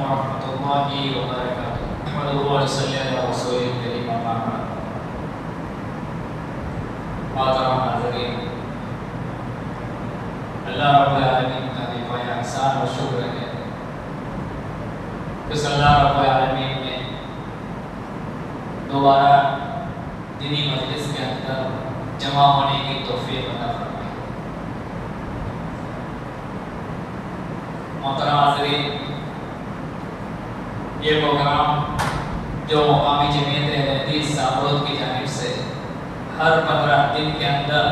ورحمۃ اللہ وبرکاتہ. احمدہ و صلی علی رسول کریم اما بعد. محترم حاضرین، اللہ رب العالمین کا بے احسان و شکر ہے کہ اللہ رب العالمین نے دوبارہ دینی مجلس کے اندر جمع ہونے کی توفیق عطا فرمائی. محترم حاضرین، یہ پروگرام جو مقامی جمعیت اہل حدیث سامرود کی جانب سے ہر 15 دن کے اندر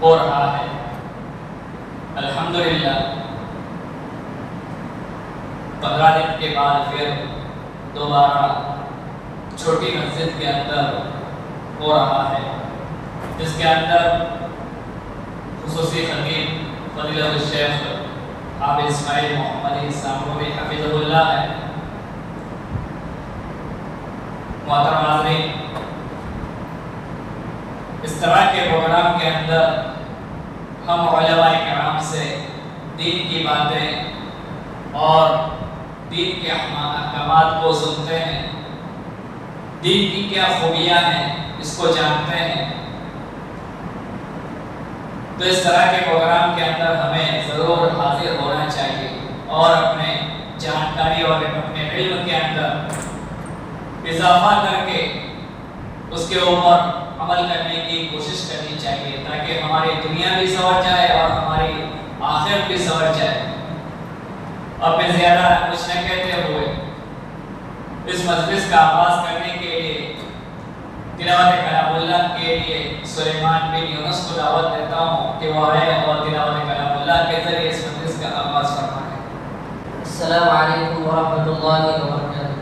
ہو رہا ہے، الحمدللہ 15 دن کے بعد پھر دوبارہ چھوٹی مسجد کے اندر ہو رہا ہے، جس کے اندر خصوصی خطیب فضیلت الشیخ حافظ اسماعیل محمد سامروی حفظہ اللہ ہے. محترم حاضرین، اس طرح کے پروگرام کے اندر ہم علماء کرام سے دین کی باتیں اور دین کے احکامات کو سنتے ہیں، دین کی کیا خوبیاں ہیں اس کو جانتے ہیں. تو اس طرح کے پروگرام کے اندر ہمیں ضرور حاضر ہونا چاہیے اور اپنے جانکاری اور اپنے علم کے اندر اضافہ کر کے اس کے اوپر عمل کرنے کی کوشش کرنی چاہیے، تاکہ ہماری دنیا بھی سنور جائے اور ہماری آخرت بھی سنور جائے. اب میں زیادہ کچھ نہ کہتے ہوئے اس مجلس کا آغاز کرنے کے لیے تلاوت کلام اللہ کے لیے سلیمان بن یونس کو دعوت دیتا ہوں کہ وہ آئے اور تلاوت کلام اللہ کے ذریعے اس مجلس کا آغاز فرمائیں. السلام علیکم ورحمۃ اللہ وبرکاتہ.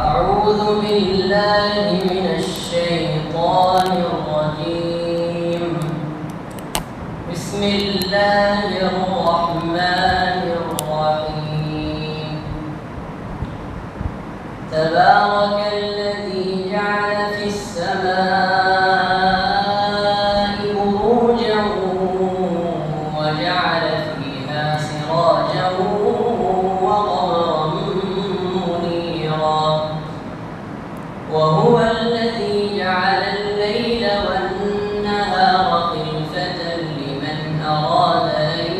اعوذ باللہ من الشیطان الرجیم. بسم اللہ الرحمن الرحیم. تبارک الذی جعل فی السماء بروجا وجعل فیہا سراجا وقمرا منیرا وهو الذی جعل اللیل والنہار خلفة لمن اراد ان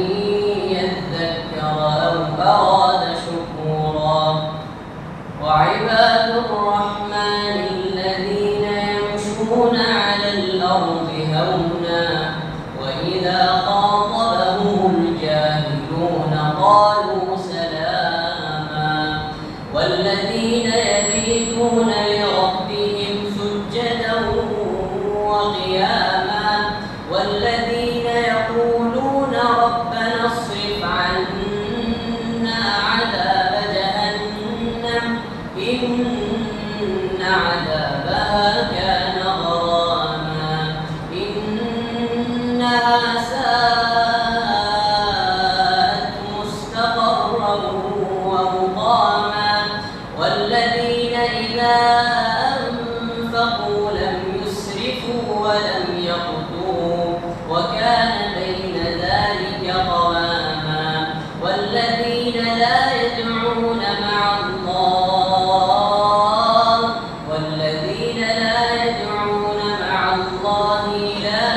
یذکر او اراد شکورا. وعباد الرحمن الذين يمشون على الأرض هونا وإذا خاطبهم الجاهلون قالوا سلاما. والذين يبيتون لربهم سجدا وقياما والذين يقولون ربنا اصرف عنا عذاب جهنم إن عذابها كان غراما إنها ساءت مستقرا ومقاما. والذين إذا أنفقوا لم يسرفوا ولم يقتروا وكان بين ذلك قواما. والذين لا يدعون مع الله إلها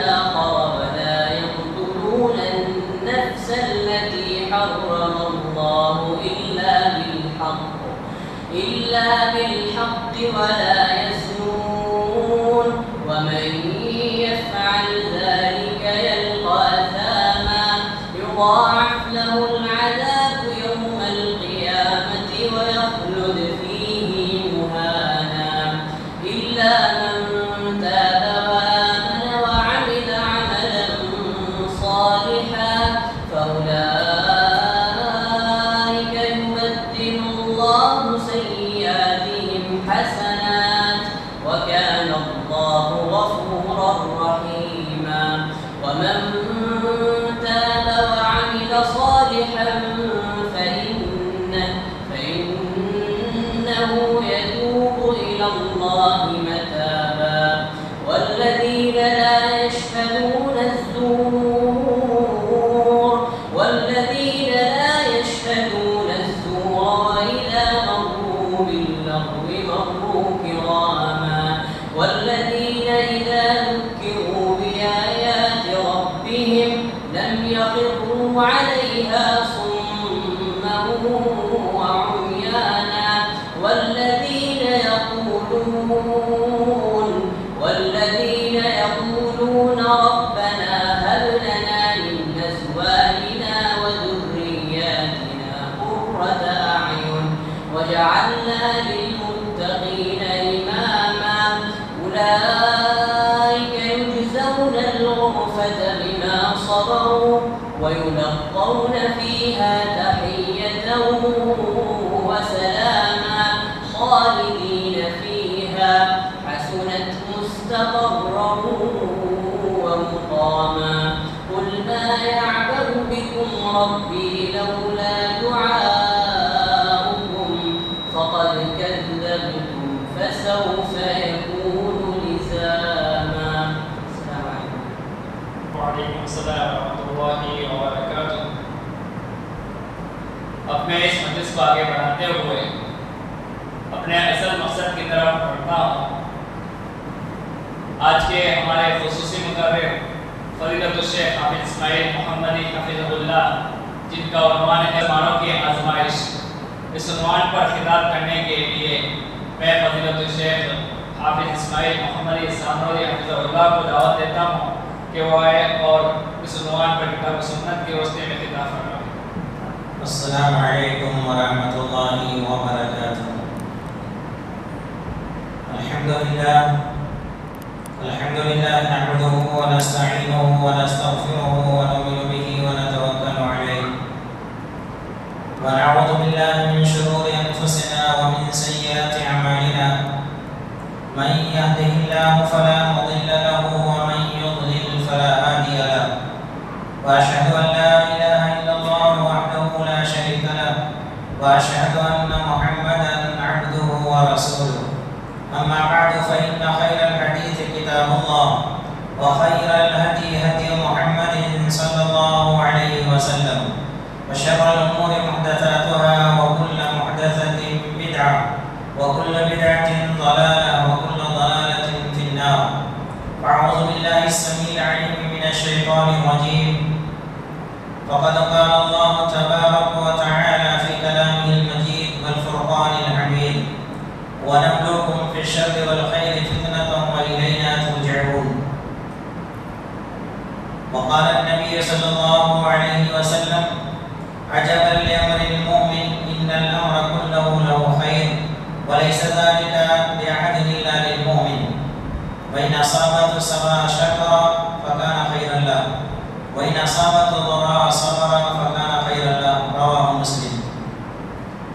آخر ولا يقتلون النفس التي حرم الله إلا بالحق ولا يزنون ومن يفعل ذلك يلقى أثاما يضاعف له العذاب يوم القيامة ويخلد فيه مهانا إلا من تاب وآمن وعمل عملا صالحا فأولئك يبدل الله سيئاتهم حسنات وكان الله غفورا رحيما. ومن تاب وعمل صالحا فإنه يتوب إلى الله متابا. والذين لا يشهدون الزور والذين لم يخروا عليها صما وعميانا والذين يقولون ربنا هب لنا من أزواجنا وذرياتنا قرة أعين وجعلنا للمتقين إماما أولئك يجزون الغرفة بما صبروا ويلقون فيها تحية وسلاما خالدين فيها حسنت مستقرا ومقاما قل ما يعبأ بكم ربي لولا دعاؤكم فقد كذبتم فسوف يكون لزاما. السلام عليكم. وعلیکم السلام ورحمۃ اللہ وبرکاتہ. اب میں اس مجلس کو آگے بڑھاتے ہوئے اپنے اصل مقصد کی طرف بڑھتا ہوں. آج کے ہمارے خصوصی مقرر فضیلت الشیخ حافظ اسماعیل محمدی حفظہ اللہ، جن کا عنوان ہے مسلمانوں کی آزمائش، اس عنوان پر خطاب کرنے کے لیے میں فضیلت الشیخ حافظ اسماعیل محمدی سامروی حفظہ اللہ کو دعوت دیتا ہوں کہ وہ آئے اور اس عنوان پر کتاب و سنت کے واسطے میں خطاب فرمائیں. السلام علیکم ورحمۃ اللہ وبرکاتہ. الحمد للہ نحمده ونستعینه ونستغفره ونؤمن به ونتوکل علیہ ونعوذ باللہ من شرور انفسنا ومن سیئات اعمالنا من يهده الله فلا مضل له ومن يضلل فلا هادي له واشهد ان لا اله الا الله وحده لا شريك له واشهد ان محمدا عبده ورسوله. اما بعد فان خير الحديث كتاب الله وخير الهدي هدي محمد صلى الله عليه وسلم وشر الامور محدثاتها وكل محدثة بدعة وكل بدعة ضلالة وكل ضلالة في النار. أعوذ بالله السميع العليم من الشيطان الرجيم. فقد قال الله تبارك وتعالى في كلامه المجيد والفرقان الحميد ونبلوكم في الشر والخير فتنة وإلينا ترجعون. وقال النبي صلى الله عليه وسلم عجبا لأمر المؤمن إن الأمر كله له خير وليس ذلك لأحد إلا للمؤمن وإن أصابته سراء شكر فكان خيرا له وإن أصابته ضراء صبر فكان خيرا له. رواه مسلم.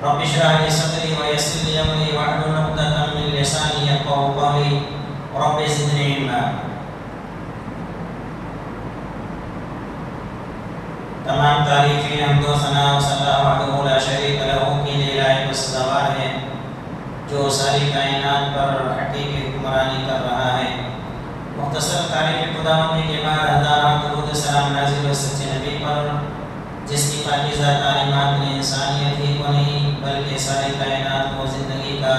رب اشرح لي صدري ويسر لي أمري واحلل عقدة من لساني يفقهوا قولي رب زدني علما. تمام تعریفیں حمد و ثنا و صلی اللہ وحدہ لا شریک لہ کی الہی کو سزاوار ہے جو ساری کائنات پر حقیقی حکمرانی کر رہا ہے. مختصر تعریف خداوندی کے بعد ہزاروں درود سلام نازل ہو سچے نبی پر جس کی پاکیزہ تعلیمات نے انسانیت ہی کو نہیں بلکہ ساری کائنات کو زندگی کا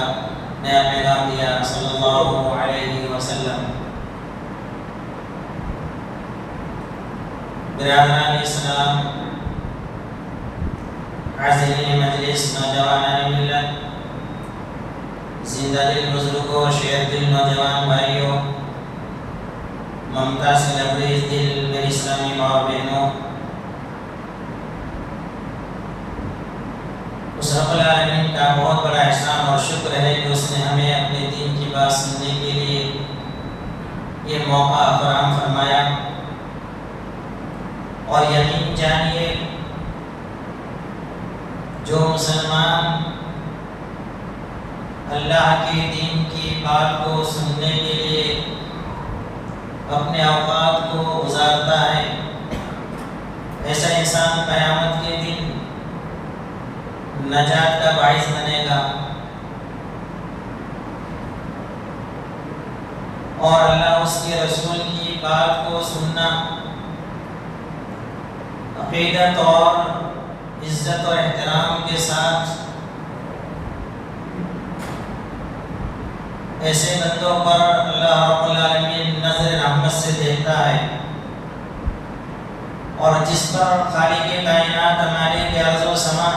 نیا پیغام دیا صلی اللہ علیہ وسلم. برادران اسلام، حاضرین مجلس، نوجوانان ملت، زندہ دل بزرگوں، شیر دل نوجوان بھائیوں، ممتا سے لبریز دل میری اسلامی ماں و بہنوں، اس رب العالمین کا بہت بڑا احسان اور شکر ہے کہ اس نے ہمیں اپنے دین کی بات سننے کے لیے یہ موقع فراہم فرمایا. اور یقین جانیے جو مسلمان اللہ کے دین کی بات کو سننے کے لیے اپنے اوقات کو گزارتا ہے، ایسا انسان قیامت کے دن نجات کا باعث بنے گا. اور اللہ اس کے رسول کی بات کو سننا عقیدت اور عزت اور احترام کے ساتھ ایسے بندوں پر اللہ رب العالمین نظر رحمت سے دیکھتا ہے اور جس پر خالق کائنات مالک ارض و سما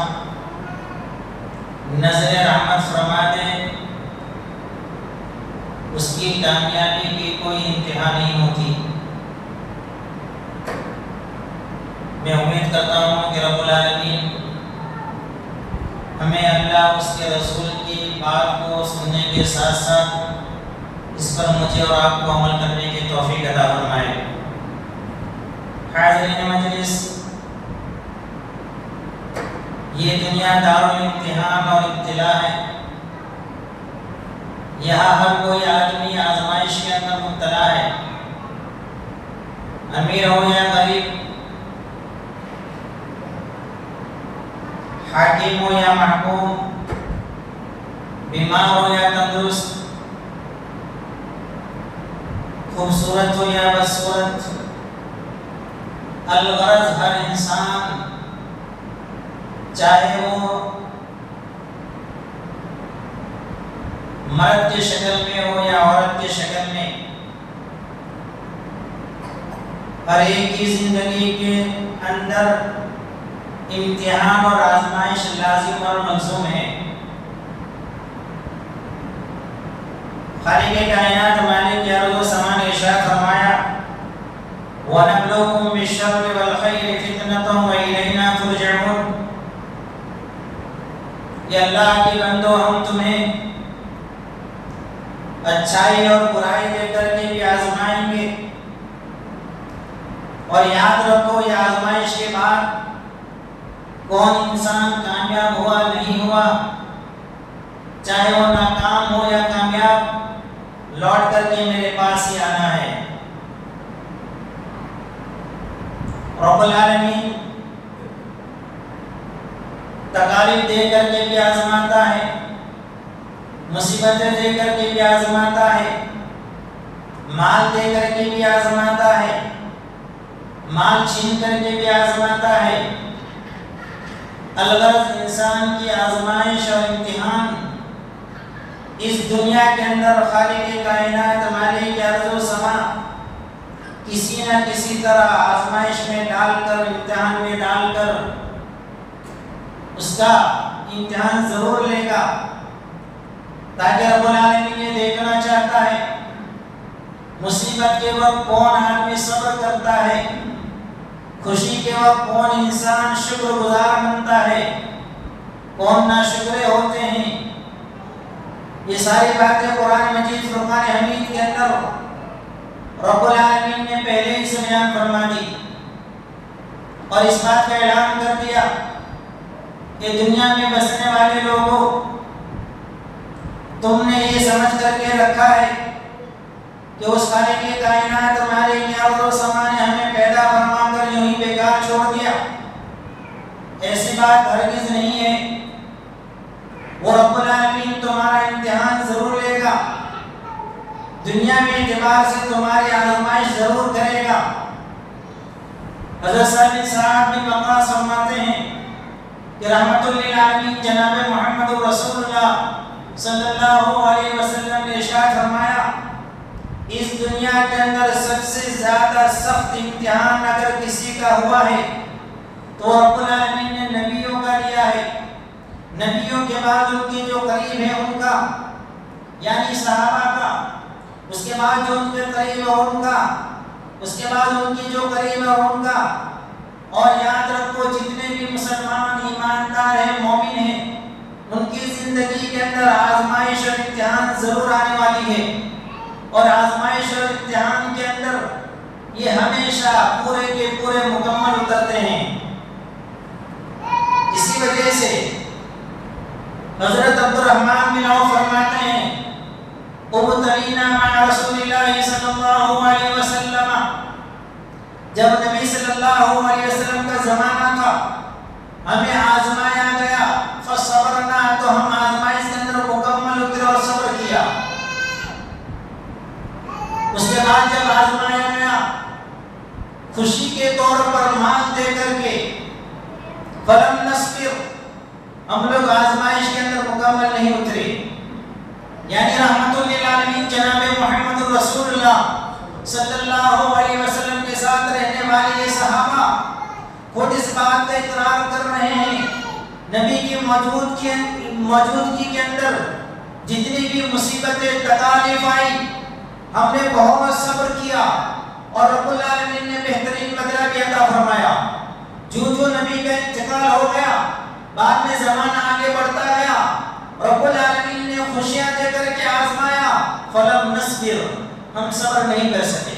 نظر رحمت فرما دے، اس کی کامیابی کی کوئی انتہا نہیں ہوتی۔ میں امید کرتا ہوں کہ رب العالمین ہمیں اللہ اس کے رسول کی بات کو سننے کے ساتھ ساتھ اس پر مجھے اور آپ کو عمل کرنے کی توفیق عطا فرمائے۔ حاضرین مجلس، یہ دنیا دارالامتحان اور ابتلاء ہے۔ یہاں ہر کوئی آدمی آزمائش کے اندر مبتلا ہے، امیر ہو یا غریب، حاکم ہو یا محکوم، بیمار ہو یا تندرست، خوبصورت ہو یا بدصورت، الغرض ہر انسان چاہے وہ مرد کی شکل میں ہو یا عورت کی شکل میں، ہر ایک کی زندگی کے اندر امتحان اور آزمائش لازم اور ملزوم ہے۔ خالق کائنات مالک ارض و سما نے ارشاد فرمایا، وَنَبْلُوكُمْ بِالشَّرِّ وَالْخَيْرِ فِتْنَةً وَإِلَيْنَا تُرْجَعُونَ۔ کہ اللہ کے بندو، ہم تمہیں اچھائی اور برائی دے کر کے بھی آزمائیں گے، اور یاد رکھو یہ آزمائش کے بعد کون انسان کامیاب ہوا نہیں ہوا، چاہے وہ ناکام ہو یا کامیاب، لوٹ کر کے میرے پاس ہی آنا ہے۔ رب العالمین تکالیف دے کر کے بھی آزماتا ہے، مصیبتیں دے کر کے بھی آزماتا ہے، مال دے کر کے بھی آزماتا ہے، مال چھین کر کے بھی آزماتا ہے۔ الغرض انسان کی آزمائش اور امتحان اس دنیا کے اندر خالق کائنات مالک ارض و سما کسی نہ کسی طرح آزمائش میں ڈال کر، امتحان میں ڈال کر اس کا امتحان ضرور لے گا، تاکہ رب العالمین یہ دیکھنا چاہتا ہے مصیبت کے وقت کون آدمی صبر کرتا ہے، خوشی کے وقت کون انسان شکر گزار بنتا ہے، کون ناشکرے ہوتے ہیں۔ یہ ساری باتیں قرآن مجید فرقان حمید کے اندر رب العالمین نے پہلے ہی سے بیان فرما دی، اور اس بات کا اعلان کر دیا کہ دنیا میں بسنے والے لوگوں، تم نے یہ سمجھ کر کے رکھا ہے کہ اس خالق کائنات مالک ارض و سما نے ہمیں پیدا فرما کر یوں ہی بیکار چھوڑ دیا۔ ایسی بات ہرگز نہیں ہے۔ وہ رب العالمین تمہارا امتحان ضرور لے گا، دنیا میں اعتبار سے تمہاری آزمائش ضرور کرے گا۔ حضرت صاحب بن وقاص فرماتے ہیں کہ رحمت للعالمین جناب محمد رسول اللہ صلی اللہ علیہ وسلم نے ارشاد فرمایا، اس دنیا کے اندر سب سے زیادہ سخت امتحان اگر کسی کا ہوا ہے تو رب العالمین نے نبیوں کا لیا ہے۔ نبیوں کے بعد ان کے جو قریب ہے ان کا، یعنی صحابہ کا، اس کے بعد جو ان کے قریب ہے ان کا، اس کے بعد ان کی جو قریب ہے ان کا، اور یاد رکھو جتنے بھی مسلمان ایماندار ہیں، مومن ہیں، ان کی زندگی کے اندر آزمائش اور امتحان ضرور آنے والی ہے، اور آزمائش اور امتحان کے اندر یہ ہمیشہ پورے کے پورے مکمل اترتے ہیں۔ اسی وجہ سے حضرت عبد الرحمن بن عوف فرماتے ہیں، ابتلینا مع رسول اللہ صلی اللہ علیہ وسلم، جب نبی صلی اللہ علیہ وسلم کا زمانہ تھا ہمیں آزمایا گیا، فصبرنا، تو ہم آزمائش کے اندر مکمل اترے اور صبر کیا۔ اس کے بعد جب آزمایا گیا خوشی کے طور پر مال دے کر کے، فلم نصبر، ہم لوگ آزمائش کے اندر مکمل نہیں اترے، یعنی رحمت للعالمین جناب محمد رسول اللہ صلی اللہ علیہ وسلم کے ساتھ رہنے والے یہ صحابہ خود اس بات کا اقرار کر رہے ہیں نبی کی موجودگی کے اندر جتنی بھی مصیبتیں تکالیف آئی ہم نے بہت صبر کیا اور رب العالمین نے بہترین بدلہ بھی عطا فرمایا. جو نبی کا انتقال ہو گیا بعد میں زمانہ آگے بڑھتا گیا رب العالمین نے خوشیاں دے کر کے آزمایا. فلم نصبر ہم صبر نہیں کر سکے.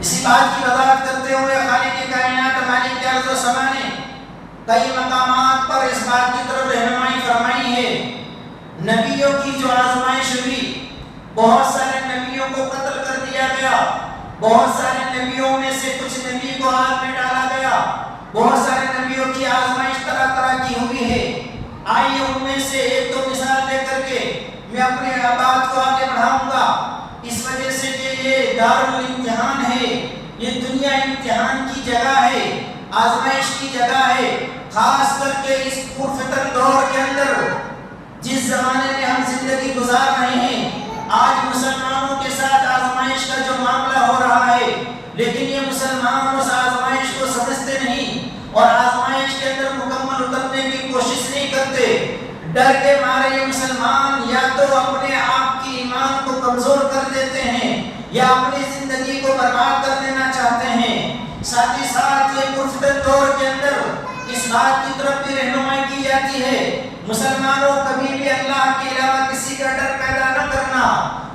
اسی بات کی وضاحت کرتے ہوئے خالق کائنات مالک ارض و سما نے کئی مقامات پر اس بات کی طرف رہنمائی فرمائی ہے. نبیوں کی جو آزمائش ہوئی بہت سارے نبیوں کو قتل کر دیا گیا. بہت سارے نبیوں میں سے کچھ نبی کو آگ میں ڈالا گیا. بہت سارے نبیوں کی آزمائش طرح طرح کی ہوئی ہے. آئیے ان میں سے ایک دو مثال دے کر کے میں اپنے بات کو آگے بڑھاؤں گا. اس وجہ سے کہ یہ دارالامتحان ہے, یہ دنیا امتحان کی جگہ ہے, آزمائش کی جگہ ہے. خاص کر کے اس پرفتن دور کے اندر جس زمانے میں ہم زندگی گزار رہے ہیں آج مسلمانوں کے ساتھ آزمائش کا جو معاملہ ہو رہا ہے لیکن یہ مسلمان اس آزمائش کو سمجھتے نہیں اور آزمائش کے اندر مکمل اترنے کی کوشش نہیں کرتے. ڈر کے مارے یہ مسلمان یا تو اپنے آپ کی ایمان کو کمزور کر دیتے ہیں یا اپنی زندگی کو برباد کر دینا چاہتے ہیں. ساتھ ہی ساتھ یہ پرفتن دور کے اندر اس بات کی طرف بھی رہنمائی کی جاتی ہے مسلمانوں کبھی بھی اللہ کے علاوہ کسی کا ڈر پیدا نہ کرنا.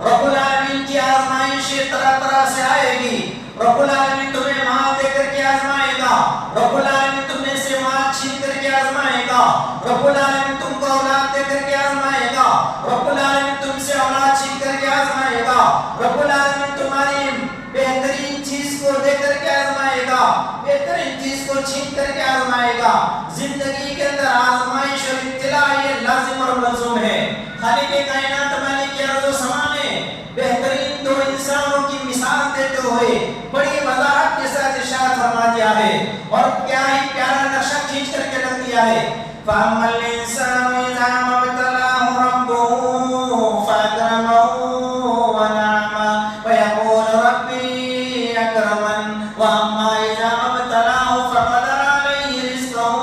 رب العالمین کی آزمائش طرح طرح سے آئے گی. رب العالمین تمہیں مال دے کر کے آزمائے گا. رب العالمین تمہیں سے مال چھین کر کے آزمائے گا. رب العالمین تم کو اولاد دے کر کے آزمائے گا. رب العالمین تم سے اولاد چھین کر کے آزمائے گا. رب العالمین تمہاری بہترین چیز کو دے کر کے آزمائے گا, بہترین چیز کو چھین کر کے آزمائے گا. زندگی کے اندر آزمائش اور ابتلا یہ لازم اور ملزوم ہے. خالق کائنات مالک ارض و سما نے بہترین دو انسانوں کی مثال دیتے ہوئے بڑی وضاحت کے ساتھ ارشاد فرما دیا ہے اور کیا ہی پیارا نقشہ کھینچ کر کے رکھ دیا ہے. فَأَمَّا الْإِنسَانُ إِذَا مَا ابْتَلَاهُ رَبُّهُ فَأَكْرَمَهُ وَنَعَمَهُ فَيَقُولُ رَبِّي أَكْرَمَنِ وَأَمَّا إِذَا مَا ابْتَلَاهُ فَقَدَرَ عَلَيْهِ رِزْقَهُ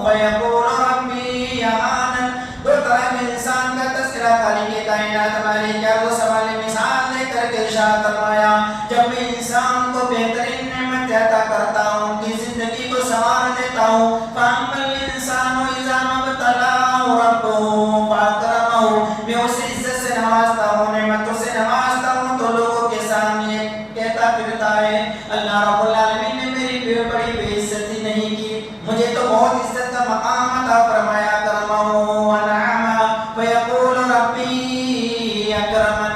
فَيَقُولُ رَبِّي أَهَانَنِ. دو طرح کے انسان کا تذکرہ خالق کائنات مالک ارض و سما نے مثال دے کر کے ارشاد فرمایا. جب میں انسان کو بہترین نعمت عطا کرتا ہوں کی زندگی کو سنوار دیتا ہوں فَأَمَّا الْإِنسَانُ إِذَا مَا ابْتَلَاهُ رَبُّهُ فَأَكْرَمَهُ میں اسے عزت سے نوازتا ہوں, نعمتوں سے نوازتا ہوں تو لوگوں کے سامنے کہتا پھرتا ہے اللہ رب العالمین نے میری بڑی بے عزتی نہیں کی, مجھے تو بہت عزت کا مقام عطا فرمایا. کرمہ ونعمہ فیقول ربی اکرمن.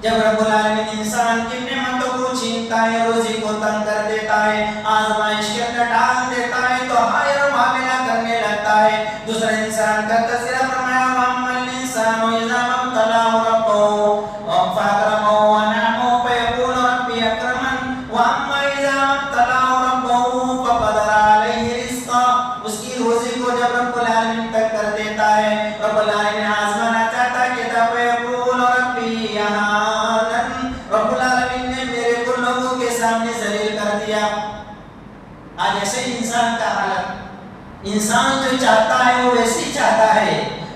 جب رب العالمین انسان کی نعمتوں کو چھینتا ہے, روزی کو تنگ کر دیتا ہے, آزمائش کے اندر ڈال دیتا ہے تو ہائے و معاملہ کرنے لگتا ہے. دوسرا انسان کا تذکرہ فرمایا وَأَمَّا الْإِنسَانُ إِذَا مَا ابْتَلَاهُ رَبُّهُ فَأَكْرَمَهُ وَنَعَمَهُ فَيَقُولُ رَبِّي أَكْرَمَنِ وَأَمَّا إِذَا مَا ابْتَلَاهُ رَبُّهُ فَقَدَرَ عَلَيْهِ رِزْقَهُ. اس کی روزی کو جب رب العالمین تک کر دیتا ہے, رب العالمین آزمانا چاہتا ہے کہ فَيَقُولُ رَبِّي أَهَانَنِ. رب العالمین نے میرے کو لوگوں کے سامنے ذلیل کر دیا. آج ایسے انسان کا حالت, انسان جو چاہتا ہے وہ ویسے ہی چاہتا ہے,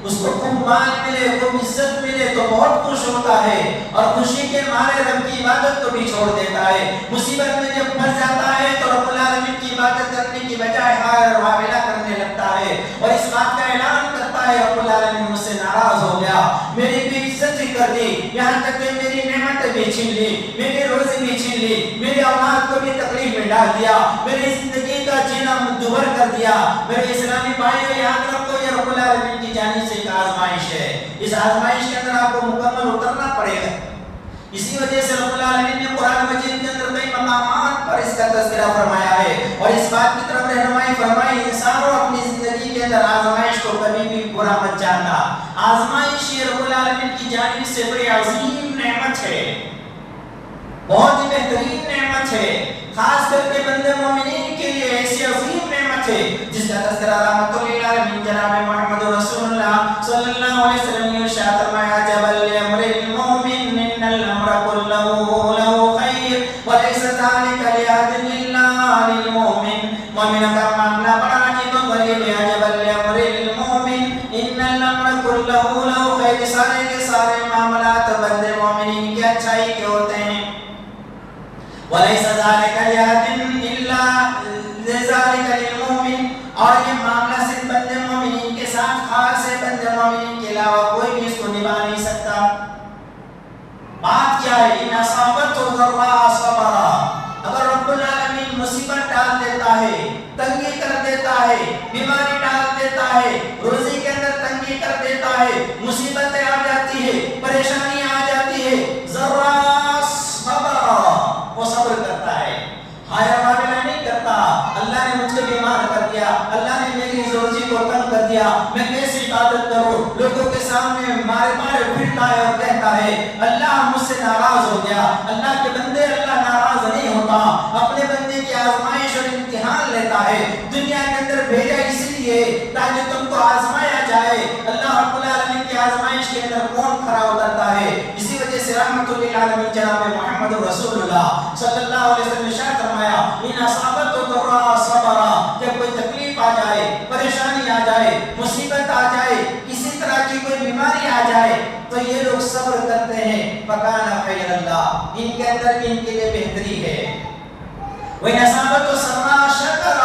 اس کو خوب مال ملے, خوب عزت ملے تو بہت خوش ہوتا ہے اور خوشی کے مارے رب کی عبادت کو بھی چھوڑ دیتا ہے. مصیبت میں جب پھنس جاتا ہے تو رب العالمین کی عبادت کرنے کی بجائے ہائے اور واویلا کرنے لگتا ہے اور اس بات کا اعلان کرتا ہے رب العالمین مجھ سے ناراض ہو گیا, میری بھی عزت ہی کر دی, یہاں تک کہ میری نعمت بھی چھین لی, میری روزی بھی چھین لی, میری اولاد کو بھی تکلیف میں ڈال دیا, میری زندگی کا جینا مدور کر دیا. میرے اسلامی بھائیو یاد رکھو یہ رب العالمین کی جانب سے ایک آزمائش ہے. اس آزمائش کے اندر آپ کو مکمل اترنا پڑے گا. اسی وجہ سے رب العالمین نے قرآن مجید کے اندر کئی مقامات پر اس کا تذکرہ فرمایا ہے اور اس بات کی طرف رہنمائی فرمائی انسانوں اپنی زندگی کے اندر آزمائش کو کبھی بھی برا مت جاننا. آزمائش یہ رب العالمین کی جانب سے بڑی عظیم نعمت ہے, بہت ہی بہترین نعمت ہے, خاص کر کے بندے مومنین کے لیے ایسی عظیم نعمت ہے جس کا تذکرہ رحمت للعالمین جناب محمد رسول اللہ صلی اللہ علیہ وسلم نے ارشاد فرمایا جبل امر المؤمن ان الامر كله له خير وليس ذلك لأحد الا للمؤمن اور یہ معاملہ صرف بندے مومنین کے ساتھ خاص ہے، بندے مومنین کے علاوہ کوئی بھی اس کو نبھا نہیں سکتا۔ بات کیا ہے؟ ان اصابت و ذرا صبرا، اگر رب العالمین مصیبت ڈال دیتا ہے، تنگی کر دیتا ہے، بیماری ڈال دیتا ہے، روزی کے اندر تنگی کر دیتا ہے، مصیبتیں آ جاتی ہے، پریشانی آ جاتی ہے، ذرا صبرا، وہ صبر کرتا ہے، ہائے معاملہ نہیں کرتا اللہ نے مجھ کو بیمار کر دیا، اللہ نے میری روزی کو تنگ کر دیا، میں کیسے عبادت کروں، لوگوں کے سامنے مارے مارے پھرتا ہے اور کہتا ہے اللہ مجھ سے ناراض ہو گیا۔ اللہ کے بندے اللہ ناراض نہیں ہوتا، اپنے بندے کی آزمائش اور امتحان لیتا ہے، دنیا کے اندر بھیجا اس لیے تاکہ تم کو آزمایا جائے۔ اللہ رب العالمین کی آزمائش کے اندر کون کھڑا اترتا ہے؟ اسی وجہ سے رحمت للعالمین جناب محمد رسول اللہ صلی اللہ علیہ وسلم نے ارشاد فرمایا ان اصابت ضرا صبرا، جب کوئی تکلیف آ جائے، پریشانی آ جائے، مصیبت آ جائے، کسی طرح کی کوئی بیماری آ جائے تو یہ لوگ صبر کرتے ہیں، فکان خیر اللہ، ان کے اندر بھی ان کے لیے بہتری ہے۔ وَإِنْ أَصَابَتْهُ سَرَّاءٌ شَكَرَ،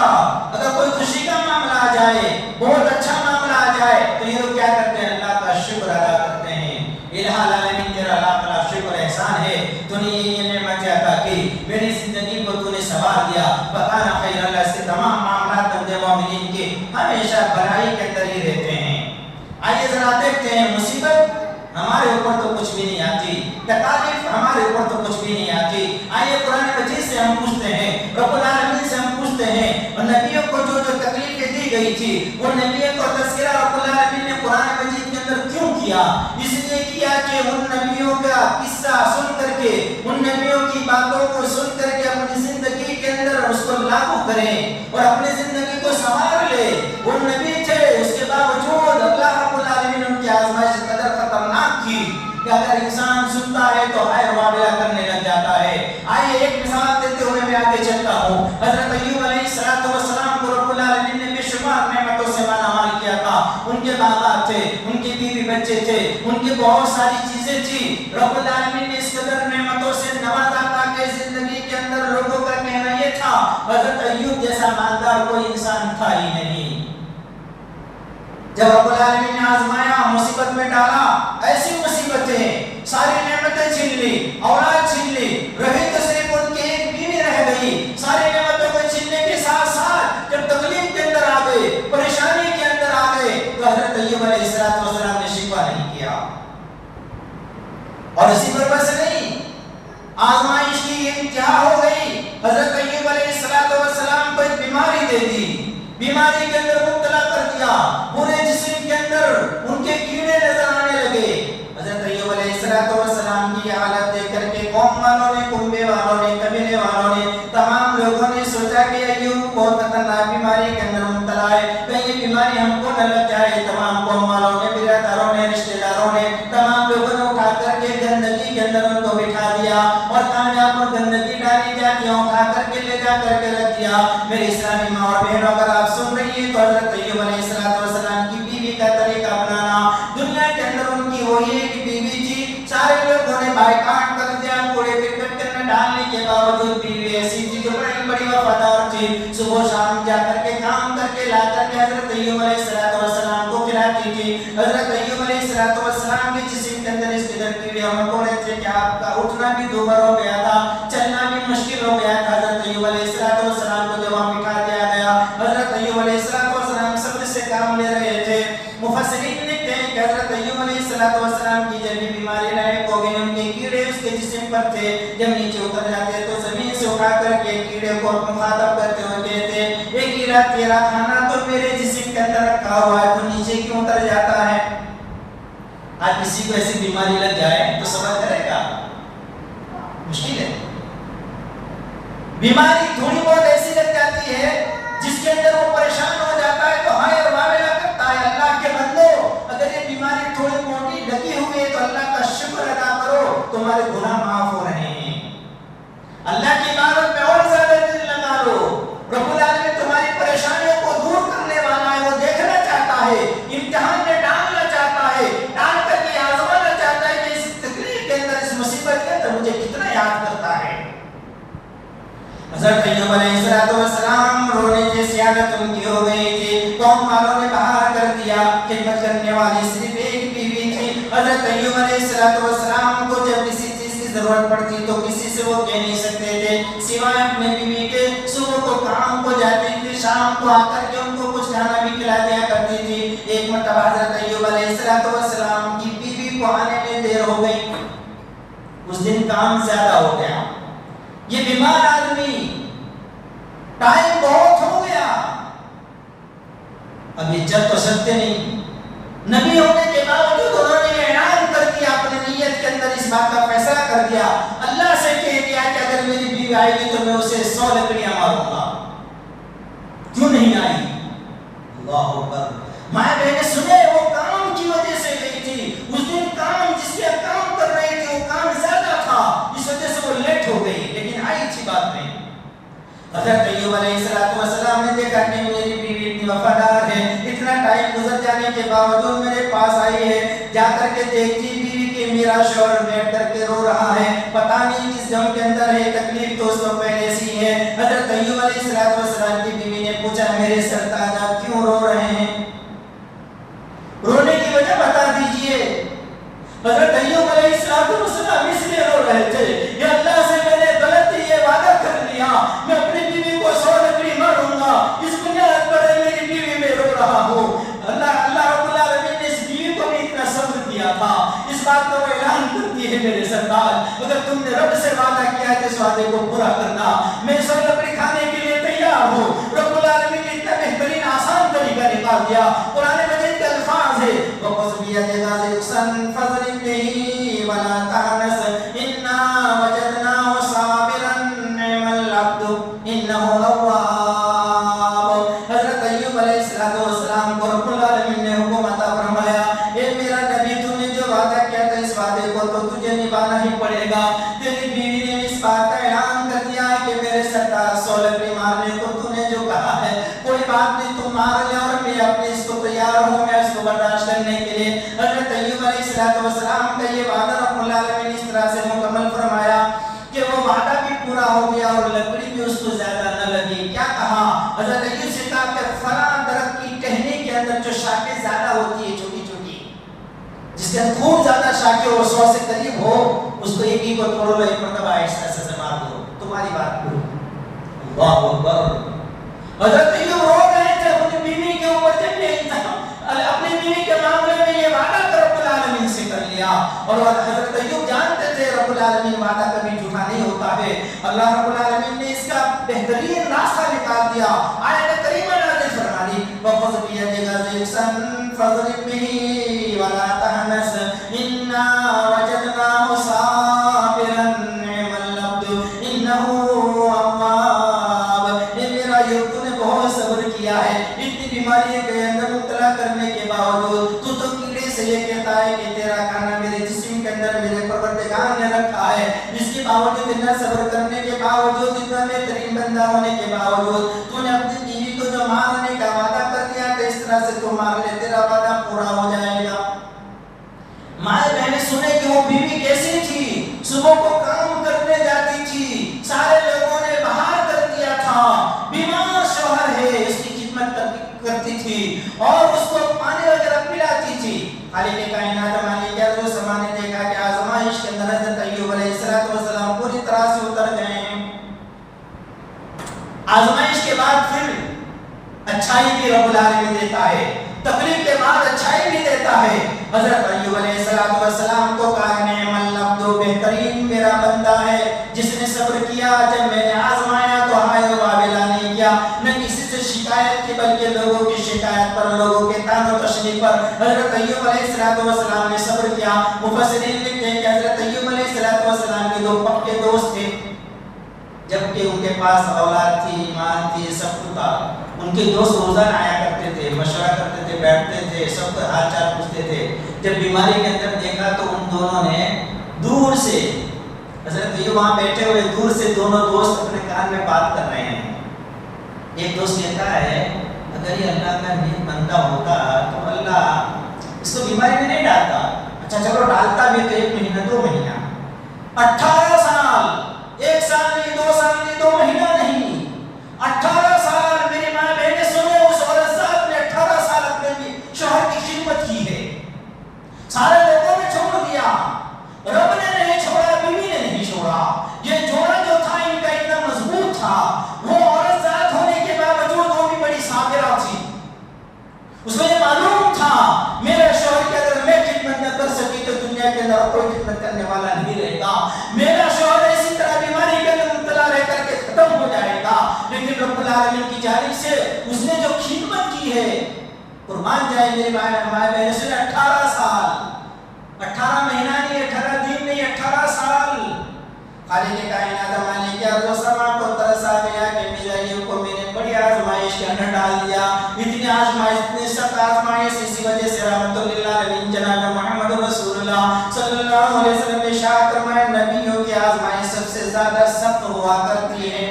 اگر کوئی خوشی کا معاملہ آ جائے، بہت اچھا معاملہ آ جائے تو یہ لوگ کیا کرتے ہیں؟ اللہ کا شکر ادا کرتے ہیں۔ الہ العالمین تیرا لاکھ لاکھ شکر احسان ہے، تو نے یہ نعمت عطا کی، میری زندگی کو تو نے سنوار دیا، فکان خیر اللہ۔ اس کے تمام معاملات بندے مومنین کے ہمیشہ بھلائی کے اندر ہی رہتے ہیں۔ آئیے ذرا دیکھتے ہیں، مصیبت ہمارے اوپر تو کچھ بھی نہیں آتی، تکالیف ہمارے اوپر تو کچھ بھی نہیں آتی۔ آئیے قرآن مجید سے ہم پوچھتے ہیں، رب العالمین سے ہم پوچھتے ہیں، اور نبیوں کو جو جو تکلیفیں دی گئی تھی وہ نبیوں کو تذکرہ رب العالمین نے قرآن مجید کے اندر کیوں کیا؟ اس لیے کیا کہ ان نبیوں کا قصہ سن کر کے، ان نبیوں کی باتوں کو سن کر کے اپنی زندگی کے اندر اس کو لاگو کریں اور اپنی زندگی کو سنوار لے۔ وہ نبی تھے، اس کے باوجود اللہ رب العالمین ان کی آزمائش قدر خطرناک کی کہ اگر انسان سنتا ہے تو خیر معاملہ کرنے لگ جاتا ہے۔ آئیے ایک مثال دیتے ہوئے میں آگے چلتا ہوں۔ حضرت ایوب علیہ السلام کو رب العالمین نے بے شمار نعمتوں سے مالا مال کیا تھا، ان کے باغات تھے، ان کے بیوی بچے تھے، ان کی بہت ساری چیزیں تھی، رب العالمین نے اس قدر نعمتوں سے نوازا تھا کہ زندگی کے اندر لوگوں کا کہنا یہ تھا حضرت ایوب جیسا مالدار کوئی انسان تھا ہی نہیں۔ جب رب العالمین نے آزمایا، مصیبت میں ڈالا، ایسی مصیبتیں، ساری نعمتیں چھین لی، اولاد چھین لی، رہی تو صرف ان کی ایک بیوی رہ گئی، ساری نعمتوں کو چھیننے کے ساتھ ساتھ جب تکلیف کے اندر آ گئے، پریشانی کے اندر آ گئے تو حضرت ایوب علیہ السلام نے شکوہ نہیں کیا۔ اور اسی پر بس نہیں، آزمائش کی انتہا ہو گئی، حضرت ایوب علیہ السلام کو ایک بیماری دے دی، بیماری کے اندر مبتلا کر دیا، پورے جسم کے اندر ان کے کیڑے نظر آنے لگے۔ حضرت ایوب علیہ السلام کی حالت دیکھ کر کے قوم والوں نے، کنبے والوں نے، قبیلے والوں نے، تمام لوگوں نے سوچا کہ ایوب بہت خطرناک بیماری کے اندر مبتلا ہے، کہیں یہ بیماری ہم کو نہ لگ جائے۔ تمام قوم والوں نے، برادروں نے، رشتہ داروں نے، تمام لوگوں نے اٹھا کر کے گندگی کے اندر ان کو بٹھا دیا اور کہاں جہاں پر گندگی ڈالی جاتی ہے اٹھا کر کے لے جا کر کے رکھ دیا۔ میرے اسلامی ماں اور بہنوں، اگر آپ سن رہی ہیں تو حضرت ایوب علیہ السلام کی بیوی کا طریقہ اپنانا، دنیا کے اندر ان کی وہی ایک بیوی تھی، سارے لوگوں نے بائیکاٹ کر دیا، کوڑے کرکٹ میں ڈالنے کے باوجود بیوی ایسی تھی جو بڑی بڑی وفادار تھی، صبح شام جا کر کے کام کر کے لا کر کے حضرت ایوب علیہ السلام کو کھلاتی تھی۔ حضرت ایوب علیہ السلام کے جسم کے اندر اس قدر کیڑے مکوڑے تھے کہ آپ کا اٹھنا بھی دوبر ہو گیا تھا، چلنا بھی مشکل ہو گیا تھا۔ حضرت ایوب علیہ السلام کو جب وہاں بٹھا دیا گیا، حضرت ایوب علیہ السلام صبر سے کام لے رہے تھے۔ مفسرین نے کہا کہ حضرت ایوب علیہ السلام کی جب بیماری لاحق ہو گئی، ان کے کیڑے اس کے جسم پر تھے، جب نیچے اتر جاتے تو زمین سے اٹھا کر کے کیڑے کو مخاطب کرتے ہوئے کہتے ایک کیڑا تیرا کھانا تو میرے جسم کے اندر رکھا ہوا ہے، تو نیچے کیوں اتر جاتا ہے؟ آج کسی کو ایسی بیماری لگ جائے تو صبر کرے گا؟ مشکل ہے۔ بیماری تھوڑی بہت ایسی لگ جاتی ہے جس کے اندر وہ پریشان ہو جاتا ہے تو ہائے اور معاملہ کرتا ہے۔ اللہ کے بندو، اگر یہ بیماری تھوڑی موٹی لگی ہوئی ہے تو اللہ کا شکر ادا کرو، تمہارے گناہ معاف ہو رہے ہیں۔ اللہ کی عبادت میں اور زیادہ دل لگا لو، رب العالمین تمہاری پریشانیوں کو دور کرنے والا ہے، وہ دیکھنا چاہتا ہے، امتحان میں ڈالنا چاہتا ہے، ڈال کر کے آزمانا چاہتا ہے کہ اس تکلیف کے اندر، اس مصیبت کے اندر مجھے کتنا یاد کرتا ہے۔ حضرت ایوب علیہ السلام رونے جیسی عادت ان کی ہو گئی تھی، والوں نے باہر کر دیا. خدمت کرنے والی صرف ایک بیوی تھی. حضرت ایوب علیہ السلام کو جب کسی چیز کی ضرورت پڑتی تو کسی سے وہ کہہ نہیں سکتے تھے سوائے اپنے بیوی کے. صبح کو کام کو جاتی تھی, شام کو آ کر کے ان کو کچھ کھانا بھی کھلا دیا کرتی تھی. ایک مرتبہ حضرت ایوب علیہ السلام کی بیوی کو آنے میں دیر ہو گئی. اس دن کام زیادہ ہو گیا. یہ بیمار آدمی, ٹائم بہت ہو گیا, اب یہ جب تو سکتے نہیں. نبی ہونے کے باوجود انہوں نے اعلان کر دیا, اپنی نیت کے اندر اس بات کا فیصلہ کر دیا, اللہ سے کہہ دیا کہ اگر میری بیوی آئے گی تو میں اسے 100 لکڑیاں ماروں گا. کیوں نہیں آئی؟ اللہ اکبر. مائیں بہنیں سنے, وہ کام کی وجہ سے گئی تھی. اس دن کام جس کے کام کر رہے تھے وہ کام زیادہ تھا, اس وجہ سے وہ لیٹ ہو گئی, لیکن آئی تھی بات میں. حضرت ایوب علیہ السلام نے دیکھا کہ میری بیوی اتنی وفادار ہے, اتنا ٹائم گزر جانے کے باوجود میرے پاس آئی ہے. جا کر کے دیکھتی بیوی کہ میرا شوہر بیٹھ کر کے رو رہا ہے, پتہ نہیں کس غم کے اندر ہے, تکلیف تو اس کو پہلے سے ہے. حضرت ایوب علیہ السلام کی بیوی نے پوچھا میرے سرتاج آپ کیوں رو رہے ہیں, رونے کی وجہ بتا دیجئے. حضرت ایوب علیہ السلام اس لیے رو رہے تھے کہ اللہ سے میں نے غلطی یہ وعدہ کر لیا, میں اپنی بیوی کو 100 لکڑی ماروں گا, اس بنیاد پر میری بیوی میں رو رہا ہوں. اللہ رب العالمین نے اس بیوی کو بھی اتنا صبر دیا تھا. اس بات کا وہ اعلان کرتی ہے میرے سرتاج اگر تم نے رب سے وعدہ کیا ہے اس وعدے کو پورا کرنا, میں 100 لکڑی کھانے کے لیے تیار ہوں. رب العالمین نے اتنا بہترین آسان طریقہ نکال دیا. قرآن مجید کے الفاظ ہے وَقُذْ بِيَدِكَ ضِغْثًا فَاضْرِب بِهِ وَلَا تَحْنَثْ إِنَّا وَجَدْنَاهُ صَابِرًا نِعْمَ الْعَبْدُ إِنَّهُ أَوَّابٌ. حضرت ایوب علیہ السلام کو رب العالمین نے حکم عطا فرمایا, اے میرا نبی تو نے جو وعدہ کیا تھا اس وعدے کو تو تجھے نبھانا ہی پڑے گا. تیری بیوی نے اس بات کا اعلان کر دیا کہ میرے سرتاج 100 لکڑی مارنے کو تو نے جو کہا ہے کوئی بات نہیں, تم مار لے اور میں اپنے اس کو تیار ہوں, میں اس کو برداشت کرنے کے لیے. حضرت ایوب علیہ السلام کا یہ وعدہ رب العالمین اس طرح سے مکمل فرمایا کہ وہ وعدہ بھی پورا ہو گیا اور لکڑی بھی اس کو زیادہ نہ لگی. کیا کہا حضرت ایوب سے کہا کہ فلاں درخت کی ٹہنی کے اندر جو شاخیں زیادہ ہوتی ہے چھوٹی چھوٹی, جس کے اندر خوب زیادہ شاخیں ہو 100 سے قریب ہو, اس کو ایک ہی کو توڑ لو, ایک مرتبہ ایسا سے مار دو, تمہاری بات کرو. اللہ اکبر. حضرت ایوب رو رہے تھے اپنی بیوی کے اوپر, جب اپنی بیوی کے معاملے میں یہ وعدہ کر رب العالمین سے کر لیا. اور حضرت ایوب جانتے تھے رب العالمین وعدہ کبھی جھوٹا نہیں ہوتا ہے. اللہ رب العالمین نے اس کا بہترین راستہ نکال دیا. آیت کریمہ نازل فرما دی وَخُذْ بِيَدِكَ ضِغْثًا فَاضْرِب بِهِ وَلَا تَحْنَثْ إِنَّا وَجَدْنَاهُ صَابِرًا نِعْمَ الْعَبْدُ إِنَّهُ أَوَّابٌ. اے میرا ایوب تو نے بہت صبر کیا ہے, اتنی بیماری کے اندر مبتلا کرنے کے باوجود تو کیڑے سے یہ کہتا ہے کہ تیرا کھانا میرے جسم کے اندر میرے پروردگار نے رکھا ہے. اس کے باوجود اتنا صبر کرنے کے باوجود, اتنا بہترین بندہ ہونے کے باوجود تو نے اپنی بیوی کو جو مارنے کا وعدہ کر دیا کہ اس طرح سے تو مار لے, تیرا وعدہ پورا ہو جائے گا. مائیں بہنیں سنے کہ وہ بیوی کیسی تھی, صبح کو کام کرنے جاتی تھی, سارے لوگوں نے باہر کر دیا تھا, بیمار شوہر ہے اس کی خدمت کرتی تھی اور اس کو پانی وغیرہ پلاتی تھی. خالق کائنات مالک ارض و سما نے دیکھا کہ آزمائش کے اندر حضرت ایوب علیہ السلام پوری طرح سے اتر گئے ہیں. آزمائش کے بعد پھر اچھائی بھی رب العالمین دیتا ہے, تکلیف کے بعد اچھائی بھی دیتا ہے. حضرت ایوب علیہ السلام کو کہا نعم العبد, بہترین میرا بندہ ہے جس نے صبر کیا جب میں نے آزمایا تو ہائے وابلہ نہیں کیا, نہ کسی سے شکایت کی بلکہ لوگوں کی شکایت پر, لوگوں کے طعن و تشنیع پر حضرت ایوب علیہ السلام نے صبر کیا. مفسرین لکھتے ہیں کہ حضرت ایوب علیہ السلام کے 2 پکے دوست تھے, جبکہ ان کے پاس اولاد تھی, ایمان تھی, سب کچھ تھا. ان کے دوست روزانہ آیا کرتے تھے, مشورہ کرتے تھے, بیٹھتے تھے, سب کا حال چال پوچھتے تھے. جب بیماری کے اندر دیکھا تو ان دونوں نے دور سے, حضرت ایوب وہاں بیٹھے ہوئے, دور سے دونوں دوست اپنے کان میں بات کر رہے ہیں. ایک دوست کہتا ہے اگر یہ اللہ کا نیک بندہ ہوتا تو اللہ اس کو بیماری میں نہیں ڈالتا. اچھا چلو ڈالتا بھی تو 1 مہینہ 2 مہینہ, 18 سال, 1 سال نہیں, 2 سال نہیں, 2 مہینہ نہیں, 18 سال. میری ماں بہنیں سنو, اس عورت صاحب نے 18 سے اس نے جو خدمت کی ہے، قربان جائے میرے مائیں بہنوں سے، 18 سال، 18 مہینہ نہیں، 18 دن نہیں، 18 سال خالق کائنات مالک ارض و سما کو ترس آ گیا کہ میرے کو میں نے بڑی آزمائش کے اندر ڈال دیا، اتنی آزمائش، اتنی سخت آزمائش، اسی وجہ سے رحمت للعالمین جناب محمد رسول اللہ صلی اللہ علیہ وسلم نے ارشاد فرمایا نبیوں کی آزمائش سب سے زیادہ سخت ہوا کرتی ہے۔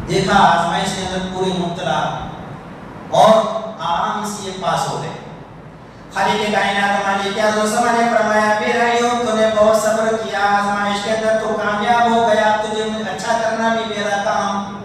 دیکھا آزمائش کے اندر پوری مبتلا اور آرام سے یہ پاس ہو گئے۔ خالق کائنات مالک ارض و سما نے فرمایا میرا ایوب تو نے بہت صبر کیا، آزمائش کے اندر تو کامیاب ہو گیا، تجھے اچھا کرنا بھی میرا کام،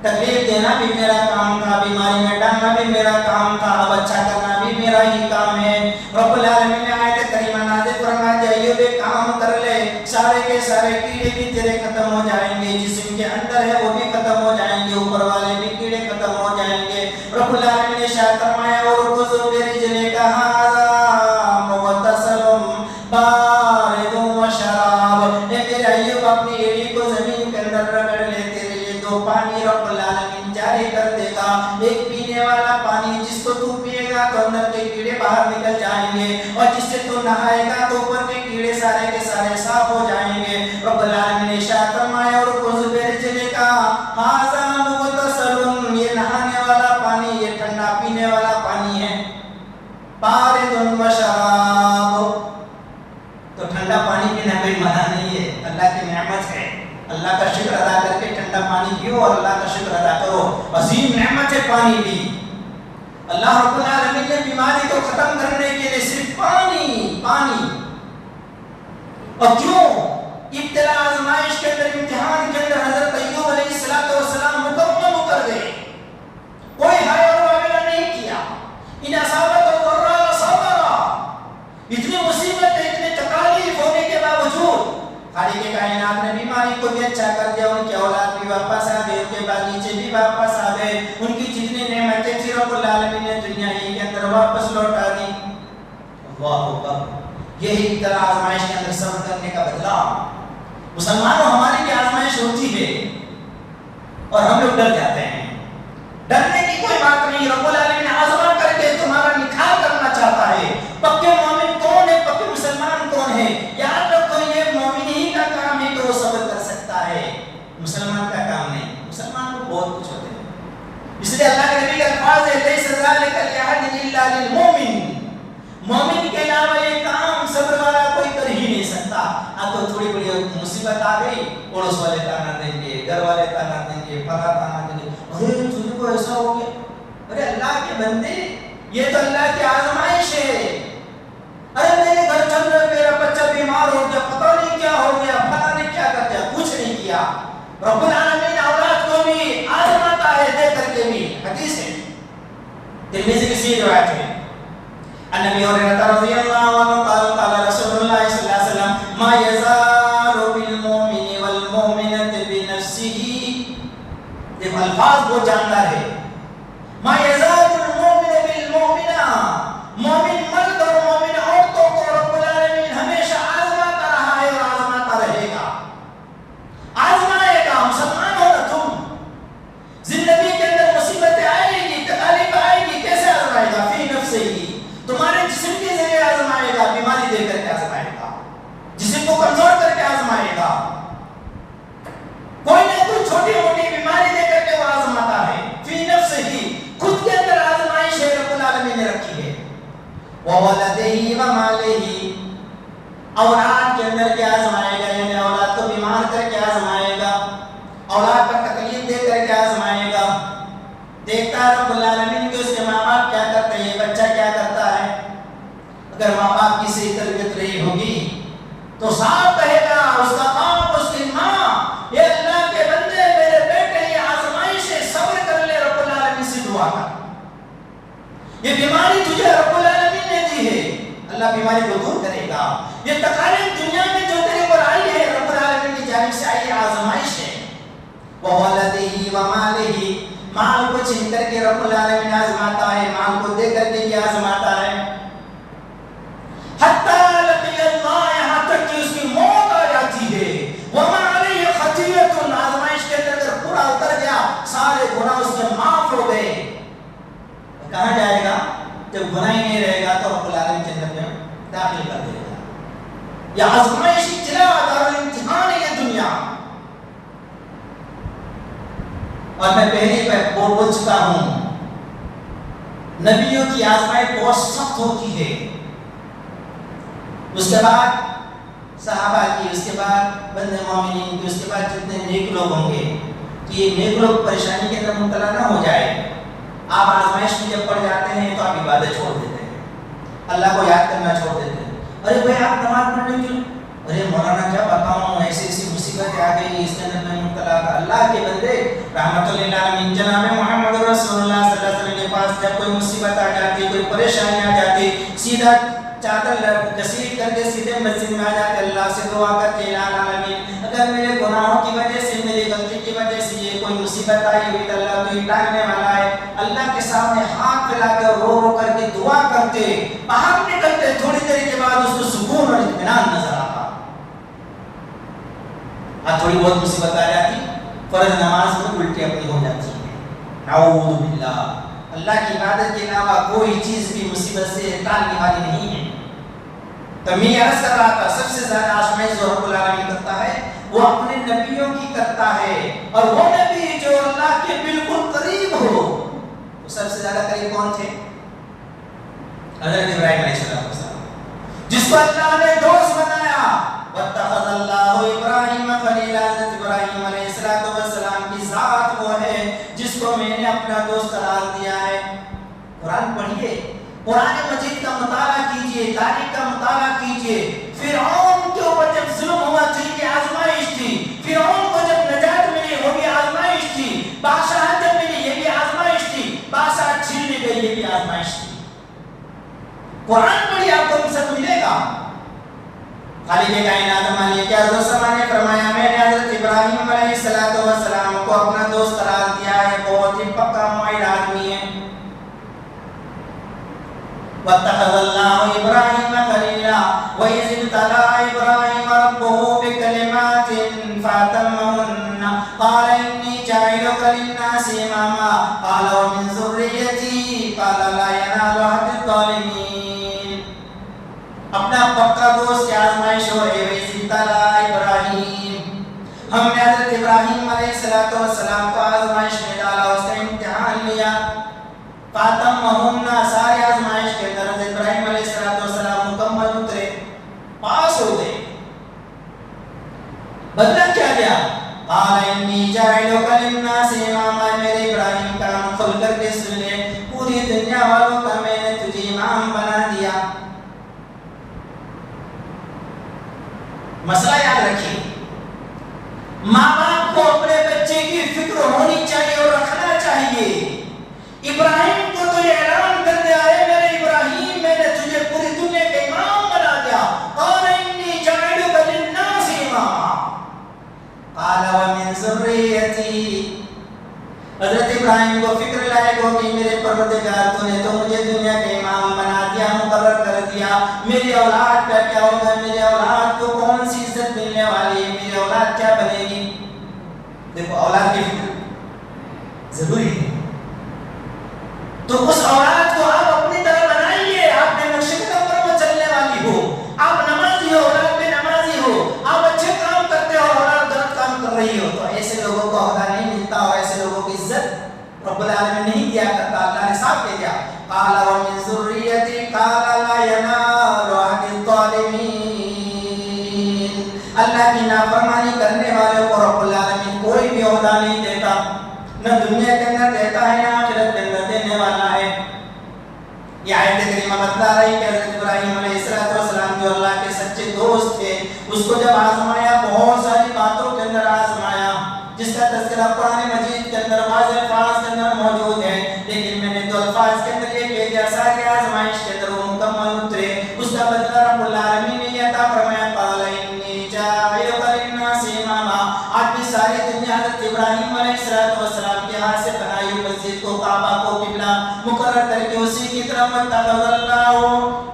تکلیف دینا بھی میرا کام تھا، بیماری میں ڈالنا بھی میرا کام تھا، اب اچھا کرنا بھی میرا ہی کام ہے۔ رب العالمین نے آیت کریمہ نازل فرما دی ایوب ایک کام کر لے، سارے کے سارے کیڑے بھی تیرے ختم ہو جائیں گے، جسم کے اندر ہے وہ بھی ختم ہو جائیں گے، اوپر والے بھی کیڑے ختم ہو جائیں گے۔ رب العالمین نے ارشاد فرمایا اور خذ برجلک ھذا مغتسل بارد و شراب، اے میرے ایوب اپنی ایڑی کو زمین کے اندر رگڑ لے، تیرے لیے دو پانی رب العالمین جاری کر دے گا، ایک پینے والا پانی جس کو تو پیے گا تو اندر کے کیڑے باہر نکل جائیں گے، اور جس سے تو نہائے گا تو اوپر کے کیڑے سارے کے سارے صاف ہو جائیں گے۔ رب العالمین نے ارشاد فرمایا اور خذ برجلک ھذا مغتسل، یہ نہانے والا پانی، یہ ٹھنڈا پینے والا پانی ہے، بارد و شراب، تو ٹھنڈا پانی پینا کوئی منع نہیں ہے، اللہ کی نعمت ہے، اللہ کا شکر ادا کر کے ٹھنڈا پانی پیو اور اللہ کا شکر ادا کرو، عظیم نعمت ہے پانی بھی۔ اللہ رب العالمین نے بیماری کو ختم کرنے کے لیے صرف پانی اور کیوں ابتلا آزمائش کے اندر، امتحان کے اندر حضرت ایوب علیہ السلام مکمل کر گئے، کوئی ہائے اور وغیرہ نہیں کیا، ان اصابت و ضرہ صبر، اتنی مصیبت اتنے تکالیف ہونے کے باوجود خالق کائنات نے بیماری کو بھی اچھا کر دیا، ان کی اولاد بھی واپس آ گئے، ان کے باغیچے بھی واپس آ گئے، ان کی جتنی نعمتیں تھیں رب العالمین نے دنیا ہی کے اندر واپس لوٹا دی۔ اللہ اکبر، یہی ابتلا آزمائش کے اندر صبر کرنے کا بدلہ۔ مسلمانوں ہماری بھی آزمائش ہوتی ہے اور ہم لوگ ڈر جاتے ہیں، ڈرنے کی کوئی بات نہیں، رب العالمین آزما کر کے تمہارا نکھار کرنا چاہتا ہے۔ پکے مومن کون ہے، پکے مسلمان کون ہے؟ یاد رکھو یہ مومن ہی کا کام ہے کہ وہ صبر کر سکتا ہے، مسلمان کا کام نہیں، مسلمان کو بہت کچھ ہوتے ہیں، اس لیے اللہ کے نبی کے الفاظ ہے لیس ذلک لأحد الا للمؤمن، مومن کے علاوہ یہ کام صبر والا کوئی کر ہی نہیں سکتا۔ اب تو تھوڑی بڑی مصیبت آ گئی، پڑوس والے تانا دیں گے، گھر والے تانا دیں گے، پھلا تانا دیں گے، ارے تجھے کو ایسا ہو گیا، ارے اللہ کے بندے یہ تو اللہ کی آزمائش ہے، ارے میرے گھر چل رہا میرا بچہ بیمار ہو گیا، پتہ نہیں کیا ہو گیا، پتہ نہیں کیا کر دیا، کچھ نہیں کیا۔ رب العالمین اولاد کو بھی آزماتا ہے، دے کر کے بھی، حدیث ہے ترمذی کی صحیح روایت ہے، النبی ہریرہ رضی اللہ عنہ قال قال رسول اللہ صلی اللہ علیہ وسلم ما یزال بالمؤمن والمؤمنۃ بنفسه، یہ الفاظ وہ جانتا ہے، ما یزال المؤمن بالمؤمنہ، مومن مرد اور مومن عورتوں کو رب العالمین ہمیشہ آزماتا رہا ہے اور آزماتا رہے گا، آزمائے گا۔ مسلمان ہو نا تم، زندگی کے اندر مصیبتیں آئے گی، تکالیف آئے گی، کیسے آزمائے گا؟ فی نفسہ ہی، تمہارے جسم کے ذریعے آزمائے گا، بیماری دے کر کے آزمائے گا، جسم کو کمزور کر کے آزمائے گا، کوئی نہ کوئی چھوٹی موٹی بیماری دے کر کے وہ آزماتا ہے، فی نفسہ ہی، خود کے اندر آزمائش ہے رب العالمین نے رکھی ہے، وولدہ ومالہ، اولاد کے اندر کیا آزمائے گا، یعنی اولاد کو بیمار کر کے آزمائے گا، اولاد پر تکلیف دے کر کے آزمائے گا۔ دیکھتا ہے رب العالمین کہ اس کے ماں باپ کیا کرتے ہیں، یہ بچہ کیا کرتا ہے، اگر ماں باپ کی صحیح تربیت رہی ہوگی تو صاحب کہے گا اس کا باپ اس کی ماں، یہ اللہ کے بندے میرے بیٹے یہ آزمائش ہے، صبر کر لے، رب العالمین سے دعا کر، یہ بیماری تجھے رب العالمین نے دی ہے، اللہ بیماری کو دور کرے گا، یہ تکالیف دنیا میں جو تیرے پر آئی ہے رب العالمین کی جانب سے آئی آزمائش ہے۔ وولدہ ومالہ، مال کو چھین کر کے رب العالمین آزماتا ہے، مال کو دے کر کے بھی آزماتا ہے، حتی لقی اللہ، یہاں تک کہ اس کی موت آ جاتی ہے، وما علیہ خطیۃ، آزمائش کے یہ آزمائش ابتلا دارالامتحان ہے یہ دنیا. اور میں پہلے پہ بول چکا ہوں نبیوں کی آزمائش بہت سخت ہوتی ہے. اس کے بعد صحابہ کی، اس کے بعد بندے مومنین کی، اس کے بعد جتنے نیک لوگ ہوں گے تو یہ نیک لوگ پریشانی کے اندر مبتلا نہ ہو جائے. آپ آزمائش میں جب پڑ جاتے ہیں تو آپ عبادت چھوڑ دیتے ہیں، اللہ کو یاد کرنا چھوڑ دیتے ہیں. ارے بھائی آپ نماز پڑھنے کیوں؟ ارے مولانا کیا بتاؤں ایسی ایسی مصیبت آ گئی، اس کے اندر میں مبتلا تھا. اللہ کے بندے رحمت للعالمین جناب محمد رسول اللہ صلی اللہ علیہ وسلم کے پاس جب کوئی مصیبت آ جاتی، کوئی پریشانی آ جاتی، سیدھا چادر کسیٹ کر کے سیدھے مسجد میں آ جاتے، اللہ سے دعا کرتے ہیں العالمین اگر میرے گناہوں کی وجہ سے، میری غلطی کی وجہ سے یہ کوئی مصیبت آئی ہوئی تو اللہ تو یہ ٹالنے والا ہے. اللہ کے سامنے ہاتھ پھیلا کر رو رو کر کے دعا کرتے، باہر نکلتے، تھوڑی دیر کے بعد اس کو سکون اور اطمینان نظر آتا. آج تھوڑی بہت مصیبت آ جاتی، فرض نماز میں الٹی اپنی ہو جاتی ہے. نعوذ باللہ. اللہ کی عبادت کے علاوہ کوئی چیز بھی مصیبت سے ٹالنے والی نہیں ہے. تو میں عرض کر رہا تھا سب سے زیادہ آزمائش جو رب العالمین کرتا ہے وہ اپنے نبیوں کی کرتا ہے. اور وہ نبی جو اللہ کے بالکل قریب ہو، وہ سب سے زیادہ قریب کون تھے؟ حضرت ابراہیم علیہ السلام، جس کو اللہ نے دوست بنایا. واتخذ اللہ ابراہیم خلیلا. حضرت ابراہیم علیہ السلام کی ذات وہ ہے جس کو میں نے اپنا دوست قرار دیا ہے. قرآن پڑھیے، قرآن مجید کا مطالعہ کیجئے، تاریخ کا مطالعہ کیجئے. فرعون کے اوپر جب ظلم ہوا تھی یہ آزمائش تھی، فرعون کو جب نجات ملی وہ بھی آزمائش تھی، بادشاہ جب ملی یہ بھی آزمائش تھی، بادشاہ چھیننے گئی یہ بھی آزمائش تھی. قرآن پڑھیے آپ کو سب ملے گا. خالق کائنات مالک حضرت سما نے فرمایا میں نے حضرت ابراہیم علیہ السلام کو اپنا دوست قرار دیا ہے، بہت ہی پکا معاہد آدمی ہے. واتخذ اللہ ابراہیم خلیلا وَإِذِ ابْتَلَىٰ إِبْرَاهِيمَ رَبُّهُ بِكَلِمَاتٍ فَأَتَمَّهُنَّ قَالَ إِنِّي جَاعِلُكَ لِلنَّاسِ إِمَامًا قَالَ وَمِن ذُرِّيَّتِي قَالَ لَا يَنَالُ عَهْدِ الظَّالِمِينَ. اپنا پکا دوست کی آزمائش ہو رہی ہے. وَإِذِ ابْتَلَىٰ إِبْرَاهِيمَ، ہم نے حضرت ابراہیم علیہ السلام کو آزمائش میں ڈالا، اس کا امتحان لیا. فَأَتَمَّهُنَّ، سارے آزمائش کے اندر حضرت ابراہیم علیہ السلام مکمل اترے، پاس ہو گئے. بدلہ کیا گیا؟ قَالَ إِنِّي جَاعِلُكَ لِلنَّاسِ إِمَامًا. میرے ابراہیم کام کھل کر کے سن لے، پوری دنیا والوں کا میں نے تجھے امام بنا دیا. مسئلہ یاد رکھیے، ماں باپ کو اپنے بچے کی فکر ہونی چاہیے اور رکھنا چاہیے. ابراہیم کو تو یہ اعلان کر دیا ہے میرے ابراہیم میں نے تجھے پوری دنیا کے امام بنا دیا. قال انی جاعلک للناس اماما قال ومن ذریتی. حضرت ابراہیم کو فکر لائق ہو کہ میرے پروردگار تو نے تو مجھے دنیا کے امام بنا دیا، مقرر کر دیا. میری اولاد کا کیا ہوگا، میرے اولاد کو کون سی عزت ملنے والی ہے، میری اولاد کیا بنے گی. دیکھو اولاد کی فکر ضروری ہے. تو اس اولاد کو آپ اپنی طرح بنائیے، آپ نے نقشے قدم پر وہ چلنے والی ہو. آپ نمازی ہو، اولاد میں نمازی ہو، آپ اچھے کام کرتے ہو، اولاد غلط کام کر رہی ہو، تو ایسے لوگوں کو عہدہ نہیں ملتا اور ایسے لوگوں کی عزت رب العالمین نہیں دیا کرتا. اللہ نے صاف کہہ دیا قال ومن ذریتی قال لا ینال عهد الظالمین. اللہ کی نافرمانی کرنے والوں کو رب العالمین کوئی بھی عہدہ نہیں دیتا، نہ دنیا کے اندر دیتا ہے نہ آخرت کے اندر دینے والا ہے. یہ آیت کریمہ بتلا رہی کہ حضرت ابراہیم علیہ السلام جو اللہ کے سچے دوست تھے، اس کو جب آزمایا بہت ساری باتوں کے اندر آزمایا جس کا تذکرہ قرآن مجید کے اندر واضح الفاظ کے اندر موجود ہے. لیکن میں نے دو الفاظ کے اندر یہ کہہ دیا ساری آزمائش کے اندر وہ مکمل اترے، اس کا بدلہ رب العالمین نے یہ عطا فرمایا قال انی جاعلک للناس اماما. آج بھی ساری دنیا حضرت ابراہیم علیہ السلام کے ہاتھ سے بنائی ہوئی مسجد کو، کعبہ کو قبلہ مقرر کر کے اسی کی طرف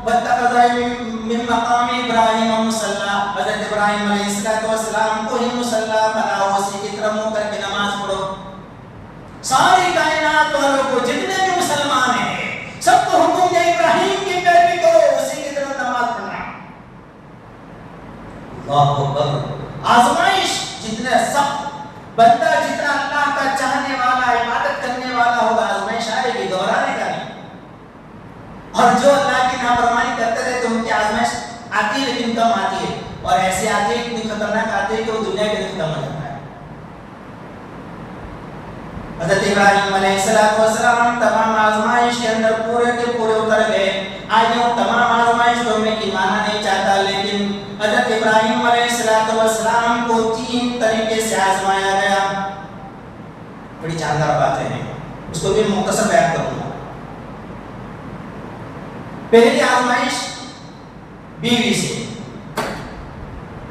واتخذ من مقام ابراہیم مصلی. حضرت ابراہیم علیہ السلام کو ہی مصلی بناؤ، اسی کی طرف منہ کر کے نماز پڑھو. ساری کائنات والوں کو جتنے بھی مسلمان ہیں سب کو حکم دے ابراہیم کی پیروی کرو، اسی کی طرف نماز پڑھنا. اللہ اکبر. آزمائش جتنا سخت، بندہ جتنا اللہ کا چاہنے والا، عبادت کرنے والا ہوگا، آزمائش آئے گی، گھبرانے کا نہیں. اور جو اللہ کی نافرمانی کرتے رہے تو ان کی آزمائش آتی ہے لیکن کم آتی ہے، اور ایسی آتی ہے اتنی خطرناک آتی ہے کہ وہ دنیا کے دن ختم ہو جاتا ہے. حضرت ابراہیم علیہ السلام تمام آزمائش کے اندر پورے کے پورے اتر گئے. آج وہ تمام آزمائشوں میں کی مانا نہیں چاہتا، لیکن حضرت ابراہیم علیہ السلام کو 3 طریقے سے آزمایا گیا. بڑی جاندار باتیں ہیں، اس کو بھی مختصر بیان کروں گا. پہلی آزمائش بیوی سے.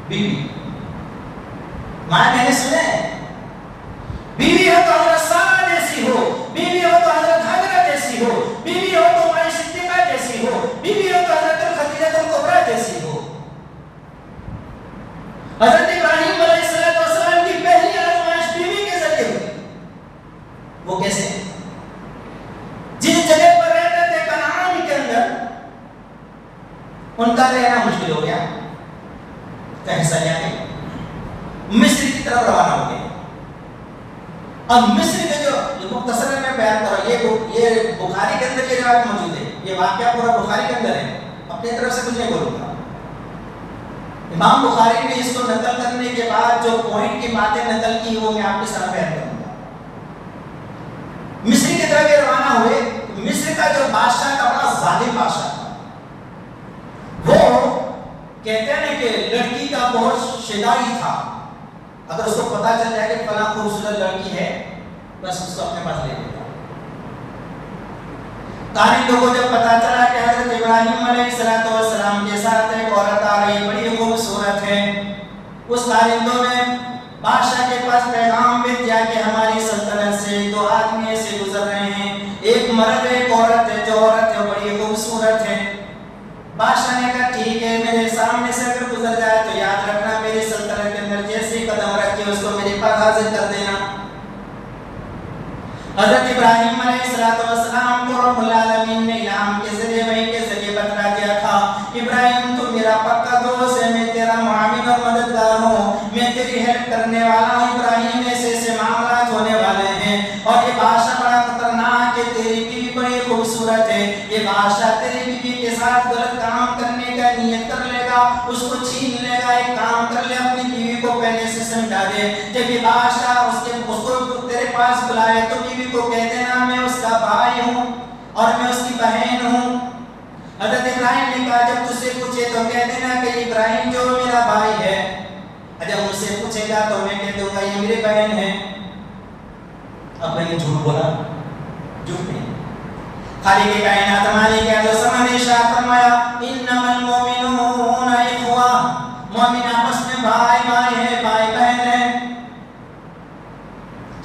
بیوی ماں میں نے سنا ہے، بیوی ہو تو حضرت سارہ جیسی ہو، بیوی ہو تو حضرت حجرہ جیسی ہو، بیوی ہو تو ماں صدیقہ جیسی ہو، بیوی ہو تو حضرت خدیجہ کبریٰ جیسی ہو. حضرت ابراہیم علیہ السلام کی پہلی آزمائش بیوی کے ذریعے ہوئی. وہ کیسے؟ جس جگہ پر رہتے تھے کنعان کے اندر، ان کا رہنا مشکل ہو گیا. کہیں سے جانے مصر کی طرف روانہ ہو گئے. اب مصر کے جو مختصر میں بیان کر رہا ہوں، یہ بخاری کے اندر یہ روایت موجود ہے، یہ واقعہ پورا بخاری کے اندر ہے، اپنی طرف سے کچھ نہیں بولوں گا. امام بخاری نے اس کو نقل کرنے کے بعد جو پوائنٹ کی باتیں نقل کی وہ میں آپ کے سامنے بیان کروں گا. مصر کی طرف یہ روانہ ہوئے. مصر کا جو بادشاہ تھا بڑا ظالم بادشاہ تھا. وہ کہتے ہیں کہ لڑکی کا بہت شیدائی تھا. اگر اس کو پتا چل جائے کہ فلاں خوبصورت لڑکی ہے بس اس کو اپنے پاس لے لیتا. کارندوں کو جب پتا چلا کہ حضرت ابراہیم علیہ السلام کے ساتھ ایک عورت آ رہی بڑی خوبصورت ہے، اس کارندوں نے بادشاہ کے پاس پیغام بھیج دیا کہ ہماری سلطنت سے 2 آدمی ایسے گزر رہے ہیں، ایک مرد ہے ایک عورت ہے، جو عورت ہے بڑی خوبصورت ہے. بادشاہ نے کہا ٹھیک ہے، میرے سامنے سے اگر گزر جائے تو یاد رکھنا میری سلطنت کے اندر جیسے قدم رکھے اس کو میرے پاس حاضر کر دینا. حضرت ابراہیم علیہ السلام کو رب العالمین نے الہام کے ذریعے وحی کے ذریعے بتلا دیا تھا، ابراہیم تو میرا پکا دوست ہے، میں تیرا معاون اور مددگار ہوں، میں تیری ہیلپ کرنے والا ہوں. ابراہیم ایسے معاملات ہونے والے ہیں اور یہ بادشاہ بڑا خطرناک ہے، تیری بیوی بڑی خوبصورت ہے، یہ بادشاہ تیری بیوی کے ساتھ غلط کام کرنے کا نیت کر لے گا، اس کو چھین لے گا. ایک کام کر لے، اپنی بیوی کو پہلے سے سمجھا دے، جب یہ بادشاہ اس کو تیرے پاس بلائے تو بیوی کو کہہ دینا میں اس کا بھائی ہوں اور میں اس کی بہن ہوں. حضرت ابراہیم نے کہا جب تجھ سے پوچھے تو کہہ دینا کہ ابراہیم جو میرا بھائی ہے، جب مجھ سے پوچھے گا تو میں کہہ دوں گا یہ میری بہن ہے. اب میں نے جھوٹ بولا؟ جھوٹ نہیں. خالق کائنات مالک ہے جو سمجھ ارشاد فرمایا انما المؤمنون اخوہ، مومن آپس میں بھائی بھائی ہیں، بھائی بہن ہیں.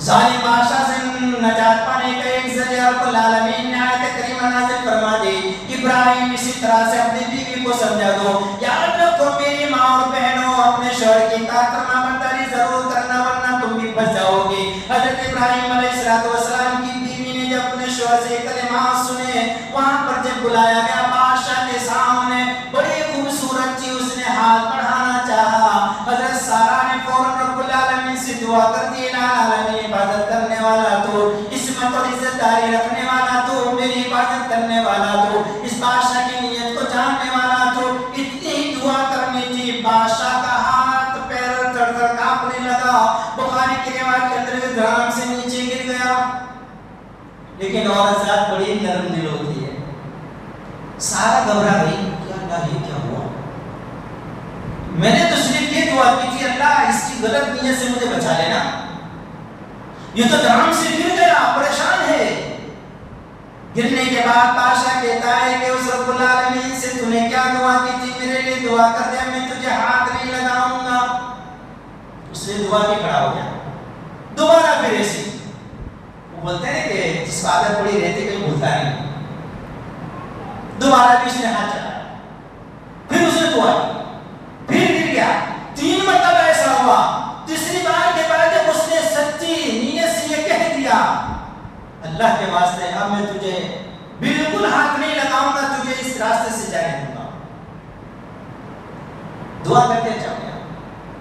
ظالم بادشاہ سے نجات پانے کا ایک ذریعہ رب العالمین نے آیت کریمہ نازل فرما دی. ابراہیم اسی طرح سے اپنی بیوی کو سمجھا دو، یاد رکھو میری ماں اور بہنوں اپنے شوہر کی اطاعت فرما برداری ضرور کرنا ورنہ تم بھی بچ جاؤ گے. حضرت ابراہیم علیہ السلام کی بیوی نے جب اپنے شوہر سے کلمات سنے، وہاں پر جب بلایا گیا بادشاہ کے سامنے، بڑی خوبصورت تھی، اس نے ہاتھ بڑھانا چاہا. حضرت سارہ نے فوراً رب العالمین سے دعا کر دی، العالمین حفاظت کرنے والا تو، عصمت اور عزت داری رکھنے والا تو، میری حفاظت کرنے والا تو، اس بادشاہ کی نیت کو جاننے والا تو. اتنی دعا کرنی تھی، بادشاہ کا ہاتھ پیر تھر تھر کانپنے لگا. بخاری کی روایت کے اندر دھرام سے نیچے گر گیا. لیکن عورت ذات بڑی نرم دل ہوتی ہے. سارا گھبرا گئی، کیا اللہ یہ کیا ہوا؟ میں نے تو صرف یہ دعا کی تھی اللہ اس کی غلط نیت سے مجھے بچا لینا. یہ تو دھرام سے گر گیا، پریشان ہے. گرنے کے بعد بادشاہ کہتا ہے کہ اس رب العالمین سے تو نے کیا دعا کی تھی، میرے لیے دعا کر دے، میں تجھے ہاتھ نہیں لگاؤں گا. اس نے دعا کے کھڑا ہو گیا. دوبارہ پھر ایسی وہ بولتے ہیں کہ جس عادت پڑی رہتی کوئی بھولتا نہیں. دوبارہ بھی اس نے ہاتھ چڑھایا، پھر اس نے دعا کی، پھر گر گیا. 3 مرتبہ ایسا ہوا. تیسری بار کے بعد جب اس نے سچی نیت سے یہ کہہ دیا اللہ کے واسطے اب میں تجھے بالکل ہاتھ نہیں لگاؤں گا، تجھے اس راستے سے جانے دوں گا، دعا کرتے چل گیا.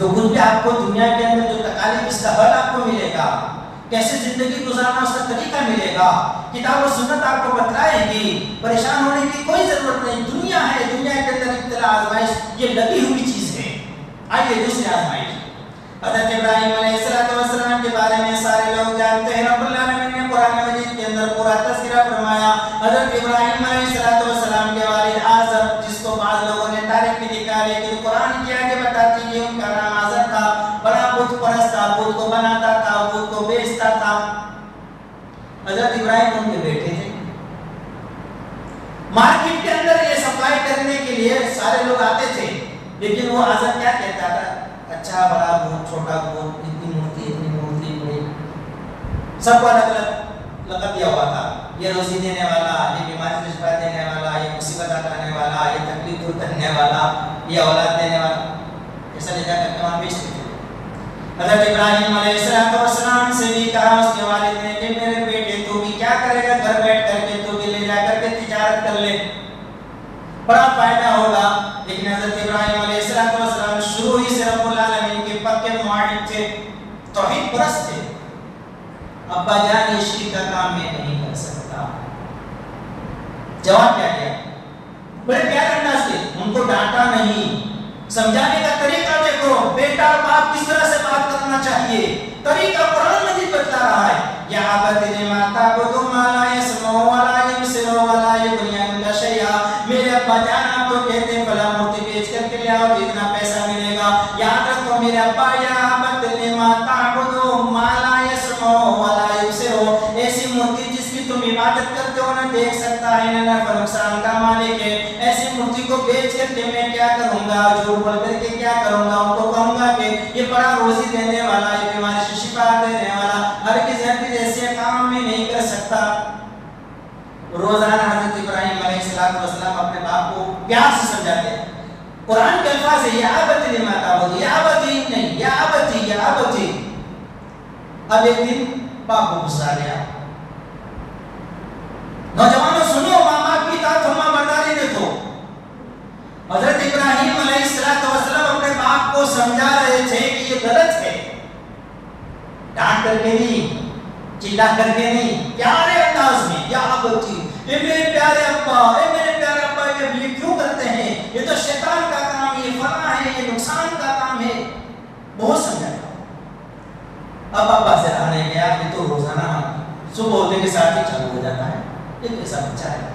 جو کچھ بھی آپ کو دنیا کے اندر جو تکالیف اس کا حل آپ کو ملے گا، کیسے زندگی گزارنا اس کا طریقہ ملے گا، کتاب و سنت آپ کو بتلائے گی. پریشان ہونے کی کوئی ضرورت نہیں. دنیا ہے، دنیا کے اندر ابتلا آزمائش یہ لگی ہوئی چیز ہے. آئیے دوسری آزمائش. حضرت ابراہیم علیہ السلام کے بارے میں سارے لوگ جانتے ہیں. رب العالمین نے قرآن مجید کے اندر پورا تذکرہ فرمایا. حضرت ابراہیم علیہ السلام کے والد آزر، جس کو بعض لوگوں نے تاریخ میں لکھا لیکن قرآن کی آگے بتاتی ہے ان کا نام آزر تھا. بڑا بت پرست تھا، بت کو بناتا تھا، بت کو بیچتا تھا. حضرت ابراہیم ان کے بیٹے تھے. مارکیٹ کے اندر یہ سپلائی کرنے کے لیے سارے لوگ آتے تھے، لیکن وہ آزر کیا کہتا تھا؟ اچھا بڑا بھوت، چھوٹا بھوت، اتنی مورتی بڑی، سب کو الگ الگ لقب دیا ہوا تھا. یہ روزی دینے والا، یہ بیماری سے شفا دینے والا، یہ مصیبت ہٹانے والا، یہ تکلیف دور کرنے والا، یہ اولاد دینے والا. ایسا لے جا کر کے وہاں بیچتے تھے. حضرت ابراہیم علیہ السلام سے بھی کہا اس کے والد نے کہ میرے بیٹے تو بھی کیا کرے گا، گھر بیٹھ کر کے تو بھی لے جا کر کے تجارت کر لے، بڑا فائدہ ہوگا. لیکن حضرت ابراہیم علیہ السلام شروع ہی سے رب العالمین کے پکے معاہد تھے، توحید پرست تھے. ابا جان یہ شرک کا کام میں نہیں کر سکتا. جواب کیا دیا؟ بڑے پیارے انداز سے ان کو ڈانٹا نہیں، سمجھانے کا طریقہ دیکھو. بیٹا اور باپ کس طرح سے بات کرنا چاہیے، طریقہ قرآن مجید بتلا رہا ہے. یا ابت لما تعبد ما لا يسمع ولا يبصر ولا يغني عنك شيئا. میرے ابا جان آپ تو کہتے ہیں فلاں مورتی بیچ کر کے لے آؤ تو اتنا پیسہ ملے گا. یاد رکھو میرے ابا، یا ابت لما تعبد ما لا يسمع ولا يبصر، ایسی مورتی جس کی تم عبادت کرتے ہو نہ دیکھ سکتا ہے نہ نفع نقصان کا مالک ہے، ایسی مورتی کو بیچ کر کے میں کیا کروں گا، جھوٹ بول کر کے کیا کروں گا؟ ان کو کہوں گا کہ یہ بڑا روزی دینے والا، یہ بیماری سے شفا دینے والا، ہر کسی ایسے کام میں نہیں کر سکتا. روزانہ حضرت ابراہیم علیہ السلام اپنے باپ کو پیار سے سمجھاتے ہیں. قرآن کے الفاظ ہے یا ابت لما تعبد، یا ابتی نہیں، یا ابتی، یا ابتی. اب ایک دن باپ کو غصہ آ گیا. نوجوانوں سنو، ماں باپ کی اطاعت فرما برداری دیکھو. حضرت ابراہیم علیہ السلام اپنے باپ کو سمجھا رہے تھے کہ یہ غلط ہے. ڈانٹ کر کے نہیں، چلا کر کے نہیں، پیارے انداز میں. یا ابتی، اے میرے پیارے ابا، اے میرے پیارے ابا، یہ کیوں کرتے ہیں؟ یہ تو شیطان کا کام ہے، یہ فنا ہے، یہ نقصان کا کام ہے. بہت سمجھایا. اب ابا سے رہا نہیں گیا. یہ تو روزانہ صبح ہونے کے ساتھ ہی چالو ہو جاتا ہے. یہ کیسا بچہ ہے؟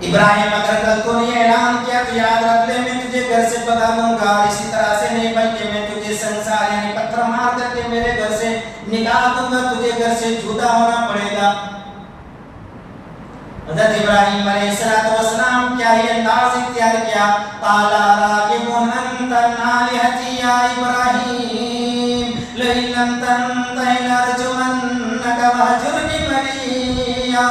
ابراہیم اگر کل کو نہیں اعلان کیا تو یاد رکھ لے میں تجھے گھر سے بھگا دوں گا. اسی طرح سے نہیں بلکہ میں تجھے سنسار یعنی پتھر مار کر کے میرے گھر سے نکال دوں گا، تجھے گھر سے جدا ہونا پڑے گا. حضرت ابراہیم علیہ السلام کیا ہی انداز اختیار کیا. قال راغب انت عن آلہتی یا ابراہیم لئن لم تنتہ لارجمنک وہجرنی ملیا.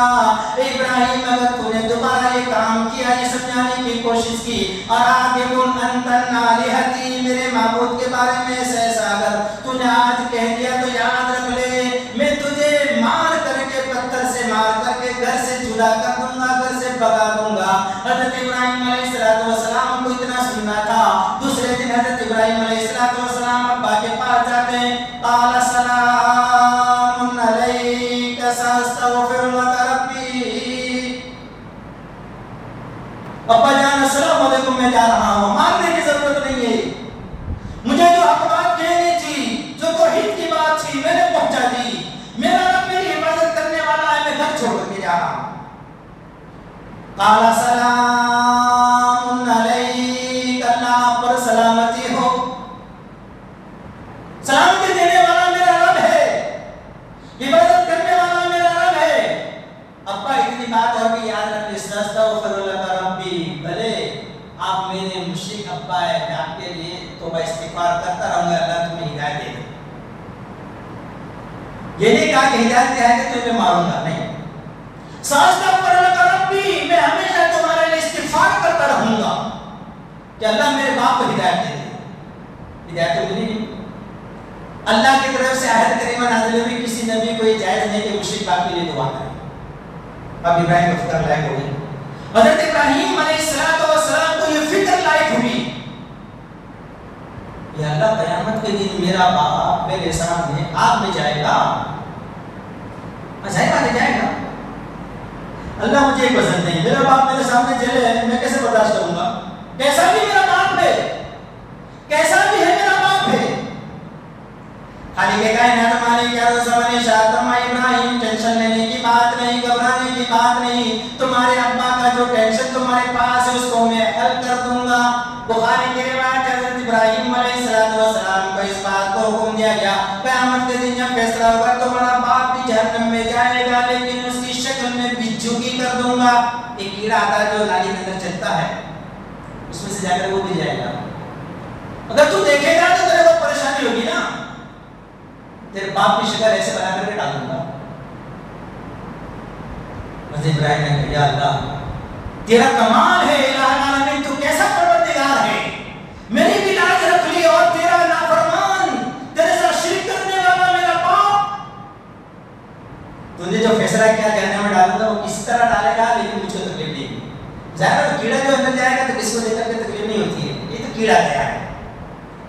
ابراہیم اگر تو نے دوبارہ یہ کام کیا، یہ سمجھانے کی کوشش کی، راغب انت عن آلہتی، میرے معبود کے بارے میں ایسا اگر تو نے آج کہہ دیا تو یاد رکھ لے میں تجھے مار کر کے، پتھر سے مار کر کے گھر سے جدا کر دوں گا، گھر سے بھگا دوں گا. حضرت ابراہیم علیہ السلام کو اتنا سننا تھا. دوسرے دن حضرت ابراہیم علیہ السلام ابا کے پاس جاتے ہیں. قال سلام علیک ساستغفر لک ربی. ابا جان السلام علیکم، میں جا رہا ہوں، مارنے کی ضرورت نہیں ہے. مجھے جو حق بات کہنی تھی، جو توحید کی بات تھی، میں نے پہنچا دی. میرا رب میری حفاظت کرنے والا ہے، میں گھر چھوڑ کر کے جا رہا ہوں. قال سلام علیک، اللہ پر سلامتی ہو. سلامتی دینے والا میرا رب ہے، حفاظت کرنے والا میرا رب ہے. ابا اتنی بات اور بھی یاد رکھ لیں. استغفر لک ربی، بھلے آپ میرے مشرک ابا ہے، میں آپ کے لیے توبہ استغفار کرتا رہوں گا، اللہ تمہیں ہدایت دے دے. یہ نہیں کہا کہ ہدایت دے آئے کہ تمہیں ماروں گا، نہیں. استغفر لک ربی، میں ہمیشہ تمہارے لیے استغفار کرتا رہوں گا کہ اللہ میرے باپ کو ہدایت دے دے. ہدایت تو ملی نہیں. اللہ کی طرف سے آیت کریمہ نازل ہوئی، کسی نبی کو یہ جائز نہیں کہ مشرک باپ کے لیے دعا کرے. اب ابراہیم کو فکر لائق ہو گئی. حضرت ابراہیم علیہ السلام کو یہ فکر لائق ہوئی. یا اللہ قیامت کے دن میرا باپ میرے سامنے آگ میں جائے گا، جائے گا نہیں جائے گا؟ اللہ مجھے ایک پسند نہیں، میرا باپ میرے سامنے جلے میں کیسے برداشت کروں گا؟ کیسا بھی میرا باپ ہے، کیسا بھی ہے میرا باپ ہے۔ خالق کائنات مالک ارض زمین شاہتما ابراہیم، ٹینشن لینے کی بات نہیں، گھبرانے کی بات نہیں، تمہارے ابا کا جو ٹینشن تمہارے پاس ہے اس کو میں حل کر دوں گا۔ بخاری کی روایت حضرت ابراہیم علیہ السلام کو اس بات کو حکم دیا گیا، قیامت کے دن جب فیصلہ ہوگا تمہارا باپ بھی جہنم میں جائے گا، لیکن اس کی شکل میں بچھو کی کر دوں گا۔ ایک کیڑا آتا ہے جو نالی کے اندر چلتا ہے، اس میں سے جا کر وہ بھی جائے گا۔ اگر تو دیکھے گا تو تیرے کو پریشانی ہوگی نا، تیرے باپ کی شکل ایسے بنا کر کے ڈال دوں گا۔ حضرت ابراہیم نے کہا یا اللہ تیرا کمال ہے، الہ العالمین تو کیسا پروردگار ہے، میری بھی لاج رکھ لی اور تیرا نافرمان تیرے ساتھ شرک کرنے والا میرا باپ، تو نے جو فیصلہ کیا جہنم میں ڈالوں گا وہ کس طرح ڈالے گا، لیکن مجھ کو تکلیف نہیں ہوگی۔ ظاہر ہے کیڑا جو اندر جائے گا تو کس کو دیکھ کر کے تکلیف نہیں ہوتی ہے، یہ تو کیڑا گیا ہے،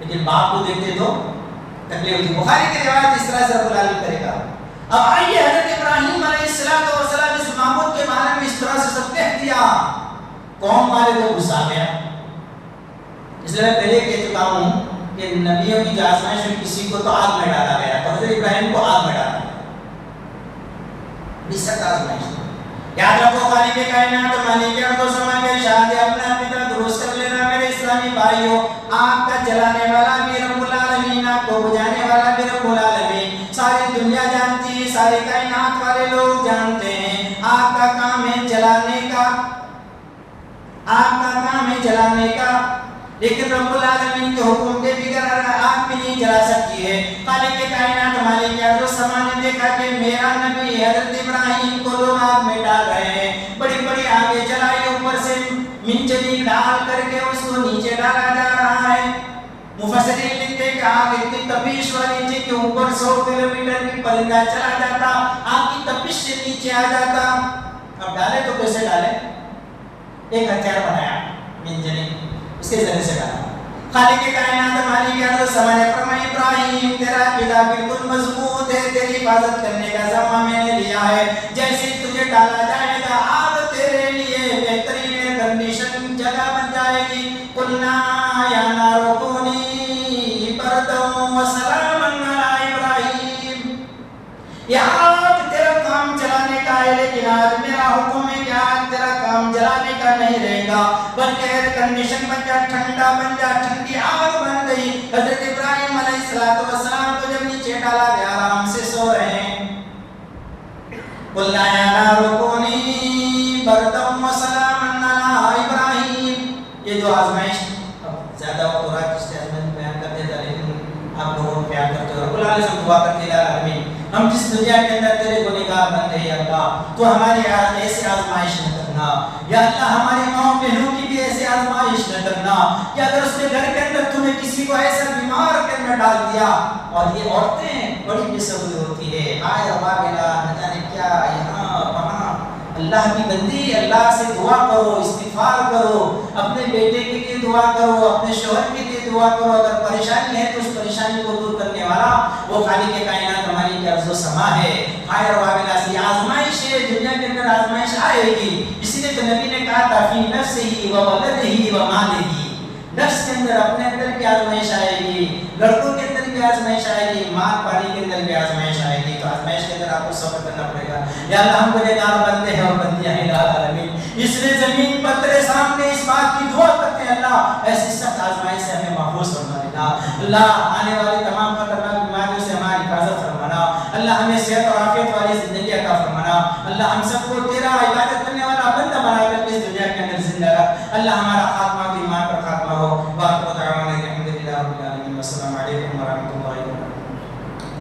لیکن باپ کو دیکھتے تو تکلیف ہوتی ہے۔ بخاری کی روایت اس طرح سے رب العالمین کرے گا۔ اب آئیے حضرت ابراہیم علیہ السلام اس معبود کے بارے میں اس طرح سے سب کہہ دیا، قوم والے کو غصہ گیا۔ اس لیے میں پہلے کہہ چکا ہوں کہ نبیوں کی آزمائش میں کسی کو تو آگ میں ڈالا گیا، تو حضرت ابراہیم کو آگ میں ڈالا گیا، بڑی سخت آزمائش۔ یاد رکھو خالق کائنات مالک ارض و سما کے ارشاد ہے، اپنا عقیدہ درست کر لینا میرے اسلامی بھائیوں، آگ کا جلانے والا بھی رب العالمین، آگ کو بجھانے والا بھی رب العالمین۔ ساری دنیا جانتی ہے، ساری کائنات والے لوگ جانتے ہیں آگ کا کام ہے جلانے کا، آگ کا کام ہے جلانے کا، لیکن رب العالمین کے حکم کے بغیر آگ بھی نہیں جلا سکتی ہے۔ خالق کائنات مالک ارض و سما نے دیکھا کہ میرا نبی حضرت ابراہیم کو لوگ آگ میں ڈال رہے ہیں، بڑی بڑی آگیں جلائی، اوپر سے منجنیق ڈال کر کے اس کو نیچے ڈالا جا رہا ہے۔ مفسرین لکھتے ہیں کہ آگ اتنی تپش والی تھی کہ اوپر 100 کلومیٹر بھی پرندہ چلا جاتا، آگ کی تپش سے نیچے آ جاتا۔ اب ڈالے تو کیسے ڈالے؟ ایک ہتھیار بنایا منجنیق، اس کے ذریعے سے ڈالا۔ خالق کائنات مالک ارض و سما نے فرمایا ابراہیم تیرا عقیدہ بالکل مضبوط ہے، تیری حفاظت کرنے کا ذمہ میں نے لیا ہے، جیسے تجھے ڈالا جائے گا آگ تیرے لیے بہترین ایئر کنڈیشن جگہ بن جائے گی۔ قلنا یا نار کونی بردا وسلاما علی ابراہیم، یہ آگ تیرا کام جلانے کا ہے، لیکن آج میرا حکم ہے کہ آگ تیرا کام جلانے کا نہیں رہے گا، بلکہ ایئر کنڈیشن بن جا، ٹھنڈا بن جا، ٹھنڈی آگ بن گئی۔ حضرت ابراہیم علیہ السلام کو جب نیچے ڈالا گیا آرام سے سو رہے ہیں۔ قلنا یا نار کونی بردا وسلاما علی ابراہیم، یہ جو آزمائش اب زیادہ وقت ہو رہا ہے کس آزمائش بیان کر دیتا، لیکن آپ لوگوں کو پیار کرتے ہو، رب العالمین سے دعا کرتے ہیں آمین۔ ہم جس دنیا کے اندر تیرے گنہگار بندے ہیں اللہ، تو ہماری ایسی آزمائش نہ کرنا یا اللہ، ہماری ماں بہنوں کی بھی ایسی آزمائش نہ کرنا کہ اگر اس کے گھر کے اندر تم نے کسی کو ایسا بیمار کے اندر ڈال دیا، اور یہ عورتیں بڑی بے صبر ہوتی ہے، آئے وابلہ نہ جانے کیا یہاں وہاں۔ اللہ کی بندی، اللہ سے دعا کرو، استغفار کرو، اپنے بیٹے کے لیے دعا کرو، اپنے شوہر کے لیے دعا کرو، اگر پریشانی ہے تو اس پریشانی کو دور کرنے والا وہ خالق کائنات ہماری ارض و سما ہے۔ خیر وابلہ سی آزمائش ہے، دنیا کے اندر آزمائش آئے گی، اسی لیے تو نبی نے کہا تھا فی نفسہ و ولدہ و مالہ، نفس کے اندر اپنے اندر بھی آزمائش آئے گی، لڑکوں کے اندر بھی آزمائش آئے گی، مال پانی کے اندر بھی آزمائش آئے گی، تو آزمائش کے اندر آپ کو صبر کرنا پڑے گا۔ یا اللہ ہم گنہگار بندے ہیں اور بندیاں ہیں الہ العالمین، اس لیے زمین پر تیرے سامنے اس بات کی دعا کرتے ہیں اللہ ایسی سخت آزمائش سے ہمیں محفوظ فرما دینا، اللہ آنے والی تمام خطرناک بیماریوں سے ہماری حفاظت فرمانا، اللہ ہمیں صحت اور عافیت والی زندگی عطا فرمانا، اللہ ہم سب کو تیرا عبادت کرنے والا بندہ بنا کر کے اس دنیا کے اندر زندہ رکھ، اللہ ہمارا خاتمہ ایمان پر خاتمہ ہو۔ باقی دعوانا الحمدللہ رب العالمین، والسلام علیکم ورحمۃ اللہ۔